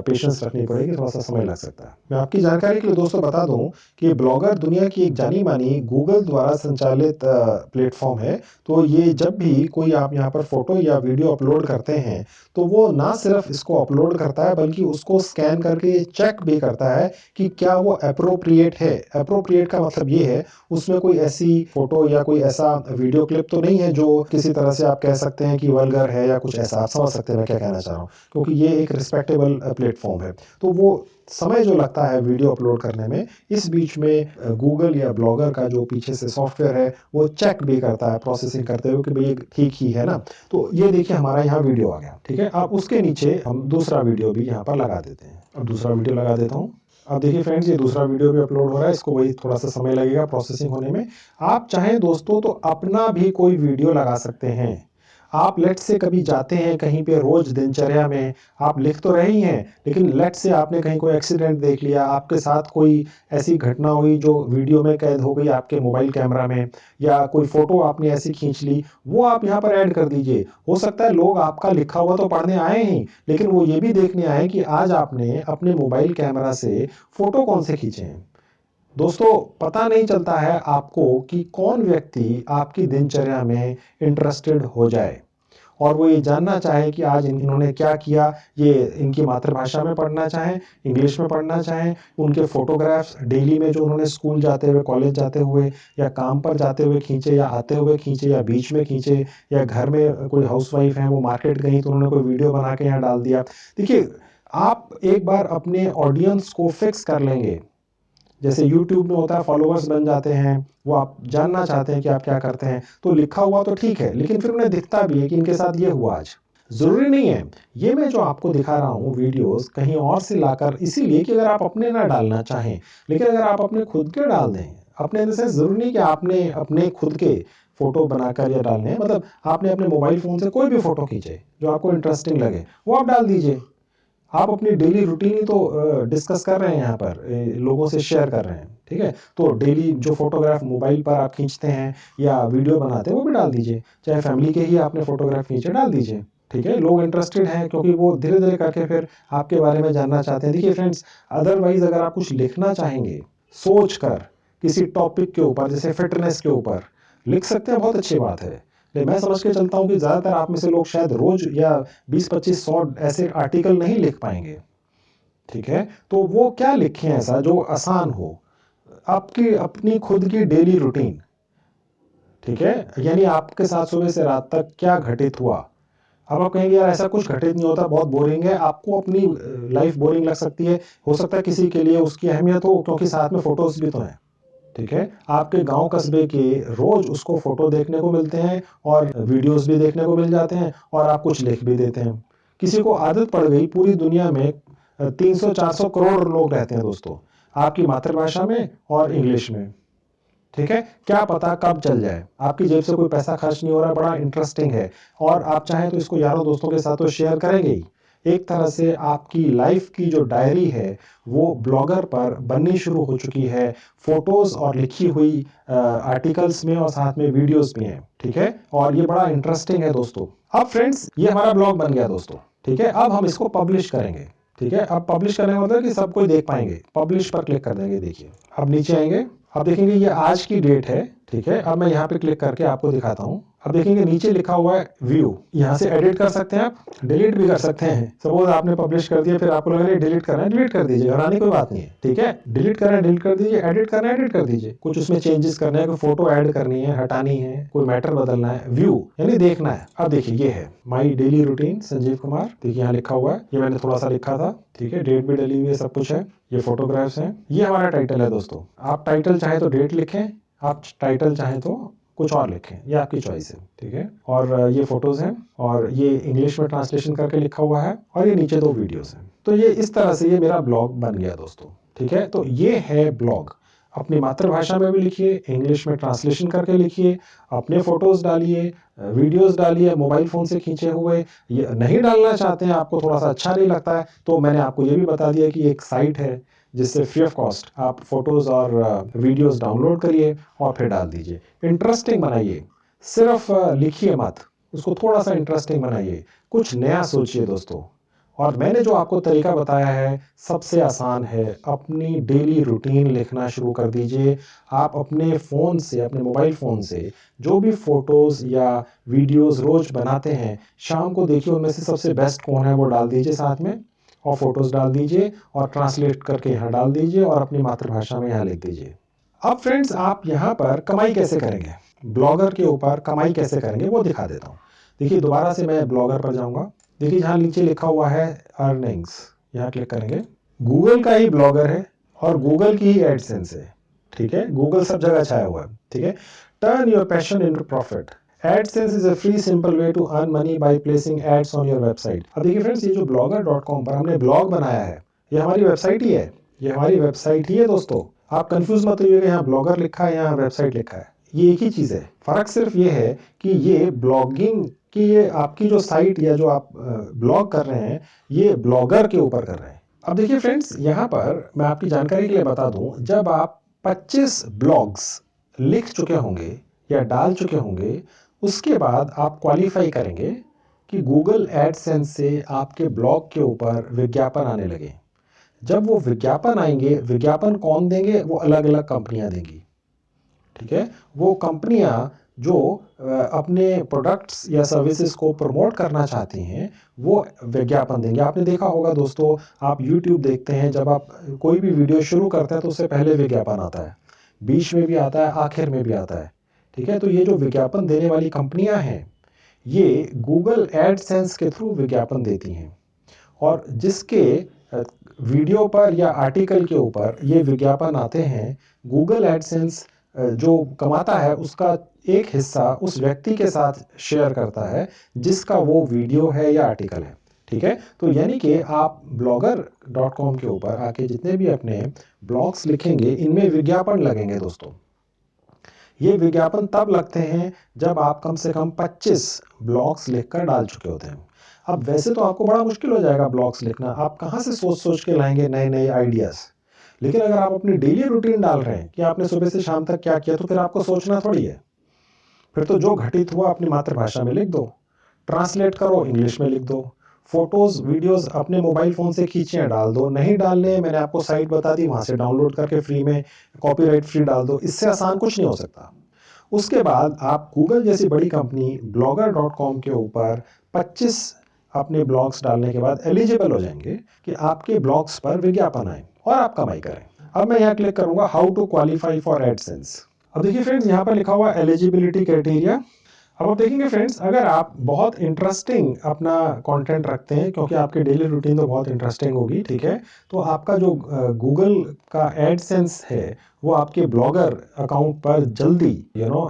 पेशेंस रखनी पड़ेगी, थोड़ा सा समय लग सकता है। मैं आपकी जानकारी के लिए दोस्तों बता दूं कि ब्लॉगर दुनिया की एक जानी मानी गूगल द्वारा संचालित प्लेटफॉर्म है। तो ये जब भी कोई आप यहाँ पर फोटो या वीडियो अपलोड करते हैं तो वो ना सिर्फ इसको अपलोड करता है बल्कि उसको स्कैन करके चेक भी करता है कि क्या वो अप्रोप्रिएट है। अप्रोप्रिएट का मतलब ये है उसमें कोई ऐसी फोटो या कोई ऐसा वीडियो क्लिप तो नहीं है जो किसी तरह से आप कह सकते हैं कि वल्गर है या कुछ ऐसा। आप समझ सकते हैं मैं क्या कहना चाह रहा हूँ, क्योंकि ये एक रिस्पेक्टेबल प्लेटफॉर्म है। तो वो समय जो लगता है वीडियो अपलोड करने में, इस बीच में गूगल या ब्लॉगर का जो पीछे से सॉफ्टवेयर है वो चेक भी करता है प्रोसेसिंग करते हुए कि भाई ठीक ही है ना। तो ये देखिए हमारा यहाँ वीडियो आ गया। ठीक है, अब उसके नीचे हम दूसरा वीडियो भी यहाँ पर लगा देते हैं। अब दूसरा वीडियो लगा देता हूँ। अब देखिए फ्रेंड्स ये दूसरा वीडियो भी अपलोड हो रहा है, इसको वही थोड़ा सा समय लगेगा प्रोसेसिंग होने में। आप चाहें दोस्तों तो अपना भी कोई वीडियो लगा सकते हैं। आप लेट से कभी जाते हैं कहीं पे, रोज दिनचर्या में आप लिख तो रहे ही हैं, लेकिन लेट से आपने कहीं कोई एक्सीडेंट देख लिया, आपके साथ कोई ऐसी घटना हुई जो वीडियो में कैद हो गई आपके मोबाइल कैमरा में, या कोई फोटो आपने ऐसी खींच ली, वो आप यहाँ पर ऐड कर दीजिए। हो सकता है लोग आपका लिखा हुआ तो पढ़ने आए ही, लेकिन वो ये भी देखने आए कि आज आपने अपने मोबाइल कैमरा से फोटो कौन से खींचे हैं। दोस्तों पता नहीं चलता है आपको कि कौन व्यक्ति आपकी दिनचर्या में इंटरेस्टेड हो जाए और वो ये जानना चाहे कि आज इन्होंने क्या किया। ये इनकी मातृभाषा में पढ़ना चाहें, इंग्लिश में पढ़ना चाहें, उनके फोटोग्राफ्स डेली में जो उन्होंने स्कूल जाते हुए, कॉलेज जाते हुए या काम पर जाते हुए खींचे, या आते हुए खींचे, या बीच में खींचे, या घर में कोई हाउसवाइफ है वो मार्केट गई तो उन्होंने कोई वीडियो बना के यहाँ डाल दिया। देखिए आप एक बार अपने ऑडियंस को फिक्स कर लेंगे, जैसे YouTube में होता है फॉलोअर्स बन जाते हैं, वो आप जानना चाहते हैं कि आप क्या करते हैं, तो लिखा हुआ तो ठीक है, लेकिन फिर उन्हें दिखता भी है कि इनके साथ ये हुआ आज। जरूरी नहीं है ये मैं जो आपको दिखा रहा हूँ वीडियोस कहीं और से लाकर, इसीलिए कि अगर आप अपने ना डालना चाहें, लेकिन अगर आप अपने खुद के डाल दें, अपने जैसे जरूरी नहीं कि आपने अपने खुद के फोटो बनाकर या डालने हैं, मतलब आपने अपने मोबाइल फोन से कोई भी फोटो खींचे जो आपको इंटरेस्टिंग लगे वो आप डाल दीजिए। आप अपनी डेली रूटीन ही तो डिस्कस कर रहे हैं यहाँ पर, लोगों से शेयर कर रहे हैं। ठीक है, तो डेली जो फोटोग्राफ मोबाइल पर आप खींचते हैं या वीडियो बनाते हैं वो भी डाल दीजिए, चाहे फैमिली के ही आपने फोटोग्राफ खींचे डाल दीजिए। ठीक है, लोग इंटरेस्टेड हैं क्योंकि वो धीरे धीरे करके फिर आपके बारे में जानना चाहते हैं। देखिए फ्रेंड्स, अदरवाइज अगर आप कुछ लिखना चाहेंगे सोच कर किसी टॉपिक के ऊपर, जैसे फिटनेस के ऊपर लिख सकते हैं, बहुत अच्छी बात है। लेकिन मैं समझ के चलता हूँ कि ज़्यादातर आप में से लोग शायद रोज या 20-25-100 ऐसे आर्टिकल नहीं लिख पाएंगे। ठीक है, तो वो क्या लिखें ऐसा जो आसान हो, आपकी अपनी खुद की डेली रूटीन। ठीक है, यानी आपके साथ सुबह से रात तक क्या घटित हुआ। अब आप कहेंगे यार ऐसा कुछ घटित नहीं होता, बहुत बोरिंग है, आपको अपनी लाइफ बोरिंग लग सकती है, हो सकता है किसी के लिए उसकी अहमियत हो क्योंकि साथ में फोटोज भी तो हैं। ठीक है, आपके गांव कस्बे के रोज उसको फोटो देखने को मिलते हैं और वीडियोस भी देखने को मिल जाते हैं और आप कुछ लिख भी देते हैं। किसी को आदत पड़ गई, पूरी दुनिया में 300-400 करोड़ लोग रहते हैं दोस्तों, आपकी मातृभाषा में और इंग्लिश में। ठीक है, क्या पता कब चल जाए, आपकी जेब से कोई पैसा खर्च नहीं हो रहा, बड़ा इंटरेस्टिंग है और आप चाहें तो इसको यारों दोस्तों के साथ तो शेयर करेंगे ही। एक तरह से आपकी लाइफ की जो डायरी है वो ब्लॉगर पर बननी शुरू हो चुकी है, फोटोज और लिखी हुई आर्टिकल्स में और साथ में वीडियोस भी हैं। ठीक है, और ये बड़ा इंटरेस्टिंग है दोस्तों। अब फ्रेंड्स, ये हमारा ब्लॉग बन गया दोस्तों। ठीक है, अब हम इसको पब्लिश करेंगे। ठीक है, अब पब्लिश करने का मतलब कि सब कोई देख पाएंगे। पब्लिश पर क्लिक कर देंगे। देखिए, अब नीचे आएंगे, अब देखेंगे ये आज की डेट है। ठीक है, अब मैं यहाँ पे क्लिक करके आपको दिखाता हूँ। अब देखेंगे नीचे लिखा हुआ है व्यू, यहाँ से एडिट कर सकते हैं, आप डिलीट भी कर सकते हैं। सपोज आपने पब्लिश कर दिया, फिर आपको लग रहा है डिलीट करना है, डिलीट कर दीजिए, हराने कोई बात नहीं है। ठीक है, डिलीट करना है डिलीट कर दीजिए, एडिट करना है एडिट कर दीजिए, कुछ उसमें चेंजेस करने हैं, कोई फोटो ऐड करनी है, हटानी है, कोई मैटर बदलना है, व्यू यानी देखना है। अब देखिए ये है माई डेली रूटीन संजीव कुमार। देखिए यहाँ लिखा हुआ है, ये मैंने थोड़ा सा लिखा था। ठीक है, डेट भी डली हुई है, सब कुछ है, ये फोटोग्राफ्स हैं, ये हमारा टाइटल है दोस्तों। आप टाइटल चाहे तो डेट लिखें, आप टाइटल चाहें तो कुछ और लिखें, ये आपकी चॉइस है। ठीक है, और ये फोटोज हैं और ये इंग्लिश में ट्रांसलेशन करके लिखा हुआ है और ये नीचे 2 वीडियोस हैं। तो ये इस तरह से ये मेरा ब्लॉग बन गया दोस्तों। ठीक है, तो ये है ब्लॉग। अपनी मातृभाषा में भी लिखिए, इंग्लिश में ट्रांसलेशन करके लिखिए, अपने फोटोज डालिए, वीडियोस डालिए, मोबाइल फोन से खींचे हुए। ये नहीं डालना चाहते हैं, आपको थोड़ा सा अच्छा नहीं लगता है, तो मैंने आपको ये भी बता दिया कि एक साइट है जिससे फ्री ऑफ कॉस्ट आप फोटोज और वीडियोस डाउनलोड करिए और फिर डाल दीजिए। इंटरेस्टिंग बनाइए, सिर्फ लिखिए मत, उसको थोड़ा सा इंटरेस्टिंग बनाइए, कुछ नया सोचिए दोस्तों। और मैंने जो आपको तरीका बताया है सबसे आसान है, अपनी डेली रूटीन लिखना शुरू कर दीजिए। आप अपने फ़ोन से, अपने मोबाइल फ़ोन से जो भी फ़ोटोज़ या वीडियोज़ रोज़ बनाते हैं, शाम को देखिए उनमें से सबसे बेस्ट कौन है वो डाल दीजिए साथ में, और फोटोज़ डाल दीजिए और ट्रांसलेट करके यहाँ डाल दीजिए और अपनी मातृभाषा में यहाँ लिख दीजिए। अब फ्रेंड्स, आप यहाँ पर कमाई कैसे करेंगे, ब्लॉगर के ऊपर कमाई कैसे करेंगे वो दिखा देता हूँ। देखिए, दोबारा से मैं ब्लॉगर पर जाऊँगा। देखिए जहाँ नीचे लिखा हुआ है अर्निंग्स, यहाँ क्लिक करेंगे। गूगल का ही ब्लॉगर है और गूगल की ही एडसेंस है। ठीक है, गूगल सब जगह छाया हुआ है। ठीक है, turn your passion into profit. AdSense is a free simple way to earn money by placing ads on your website। अब देखिए फ्रेंड्स, ये जो blogger.com पर हमने ब्लॉग बनाया है, ये हमारी वेबसाइट ही है, ये हमारी वेबसाइट ही है दोस्तों। आप कंफ्यूज मत होइएगा, यहाँ ब्लॉगर लिखा है, यहाँ वेबसाइट लिखा है, ये एक ही चीज है। फर्क सिर्फ ये है कि ये ब्लॉगिंग की, ये आपकी जो साइट या जो आप ब्लॉग कर रहे हैं, ये ब्लॉगर के ऊपर कर रहे हैं। अब देखिए फ्रेंड्स, यहाँ पर मैं आपकी जानकारी के लिए बता दूं, जब आप 25 ब्लॉग्स लिख चुके होंगे या डाल चुके होंगे, उसके बाद आप क्वालिफाई करेंगे कि गूगल एडसेंस से आपके ब्लॉग के ऊपर विज्ञापन आने लगे। जब वो विज्ञापन आएंगे, विज्ञापन कौन देंगे, वो अलग अलग कंपनियां देंगी। ठीक है, वो कंपनियां जो अपने प्रोडक्ट्स या सर्विसेज को प्रमोट करना चाहती हैं, वो विज्ञापन देंगे। आपने देखा होगा दोस्तों, आप YouTube देखते हैं, जब आप कोई भी वीडियो शुरू करते हैं तो उससे पहले विज्ञापन आता है, बीच में भी आता है, आखिर में भी आता है। ठीक है, तो ये जो विज्ञापन देने वाली कंपनियां हैं, ये गूगल एडसेंस के थ्रू विज्ञापन देती हैं, और जिसके वीडियो पर या आर्टिकल के ऊपर ये विज्ञापन आते हैं, गूगल एडसेंस जो कमाता है उसका एक हिस्सा उस व्यक्ति के साथ शेयर करता है जिसका वो वीडियो है या आर्टिकल है। ठीक है, तो यानी कि आप blogger.com के ऊपर आके जितने भी अपने ब्लॉग्स लिखेंगे, इनमें विज्ञापन लगेंगे दोस्तों। ये विज्ञापन तब लगते हैं जब आप कम से कम 25 ब्लॉग्स लिखकर डाल चुके होते हैं। अब वैसे तो आपको बड़ा मुश्किल हो जाएगा ब्लॉग्स लिखना, आप कहाँ से सोच सोच के लाएंगे नए नए आइडियाज़। लेकिन अगर आप अपनी डेली रूटीन डाल रहे हैं कि आपने सुबह से शाम तक क्या किया, तो फिर आपको सोचना थोड़ी है। फिर तो जो घटित हुआ अपनी मातृभाषा में लिख दो, ट्रांसलेट करो, इंग्लिश में लिख दो, फोटोज वीडियोस अपने मोबाइल फोन से खींचे डाल दो। नहीं डालने, मैंने आपको साइट बता दी, वहां से डाउनलोड करके फ्री में कॉपीराइट फ्री डाल दो। इससे आसान कुछ नहीं हो सकता। उसके बाद आप गूगल जैसी बड़ी कंपनी blogger.com के ऊपर 25 अपने ब्लॉग्स डालने के बाद एलिजिबल हो जाएंगे कि आपके ब्लॉग्स पर विज्ञापन आए और आप कमाई करें। अब मैं यहाँ क्लिक करूंगा how to qualify for AdSense. अब देखिए फ्रेंड्स, यहाँ पर लिखा हुआ एलिजिबिलिटी क्राइटेरिया। अब आप देखेंगे फ्रेंड्स, अगर आप बहुत इंटरेस्टिंग अपना कंटेंट रखते हैं, क्योंकि आपकी डेली रूटीन तो बहुत इंटरेस्टिंग होगी, ठीक है, तो आपका जो गूगल का एडसेंस है वो आपके ब्लॉगर अकाउंट पर जल्दी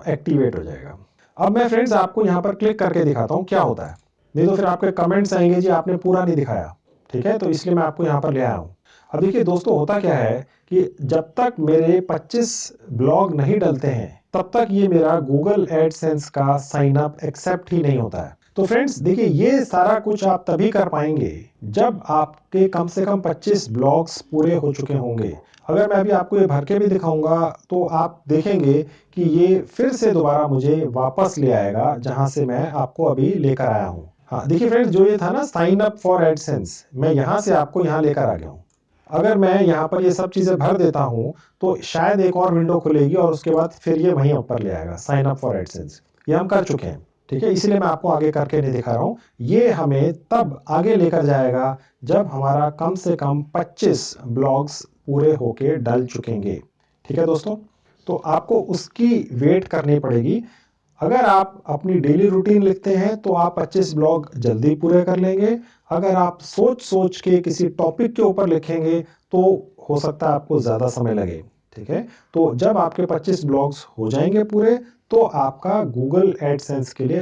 एक्टिवेट हो जाएगा। अब मैं फ्रेंड्स आपको यहाँ पर क्लिक करके दिखाता हूँ क्या होता है, नहीं तो फिर आपके कमेंट्स आएंगे जी आपने पूरा नहीं दिखाया, ठीक है, तो इसलिए मैं आपको यहाँ पर ले आया हूँ। अब देखिए दोस्तों, होता क्या है कि जब तक मेरे 25 ब्लॉग नहीं डलते हैं तब तक ये मेरा गूगल एडसेंस का साइन अप एक्सेप्ट ही नहीं होता है। तो फ्रेंड्स देखिए, ये सारा कुछ आप तभी कर पाएंगे जब आपके कम से कम 25 ब्लॉग्स पूरे हो चुके होंगे। अगर मैं अभी आपको ये भर के भी दिखाऊंगा तो आप देखेंगे कि ये फिर से दोबारा मुझे वापस ले आएगा जहां से मैं आपको अभी लेकर आया हूँ। हाँ देखिए फ्रेंड्स, जो ये था ना साइन अप फॉर एडसेंस, मैं यहाँ से आपको यहाँ लेकर आ गया हूँ। अगर मैं यहाँ पर ये सब चीज़ें भर देता हूँ तो शायद एक और विंडो खुलेगी और उसके बाद फिर ये वहीं ऊपर ले आएगा साइन अप फॉर एडसेंस। ये हम कर चुके हैं, ठीक है, इसलिए मैं आपको आगे करके नहीं दिखा रहा हूँ। ये हमें तब आगे लेकर जाएगा जब हमारा कम से कम 25 ब्लॉग्स पूरे होके डल चुकेंगे, ठीक है दोस्तों। तो आपको उसकी वेट करनी पड़ेगी। अगर आप अपनी डेली रूटीन लिखते हैं तो आप 25 ब्लॉग जल्दी पूरे कर लेंगे। अगर आप सोच सोच के किसी टॉपिक के ऊपर लिखेंगे तो हो सकता है आपको ज़्यादा समय लगे, ठीक है। तो जब आपके 25 ब्लॉग्स हो जाएंगे पूरे तो आपका गूगल एडसेंस के लिए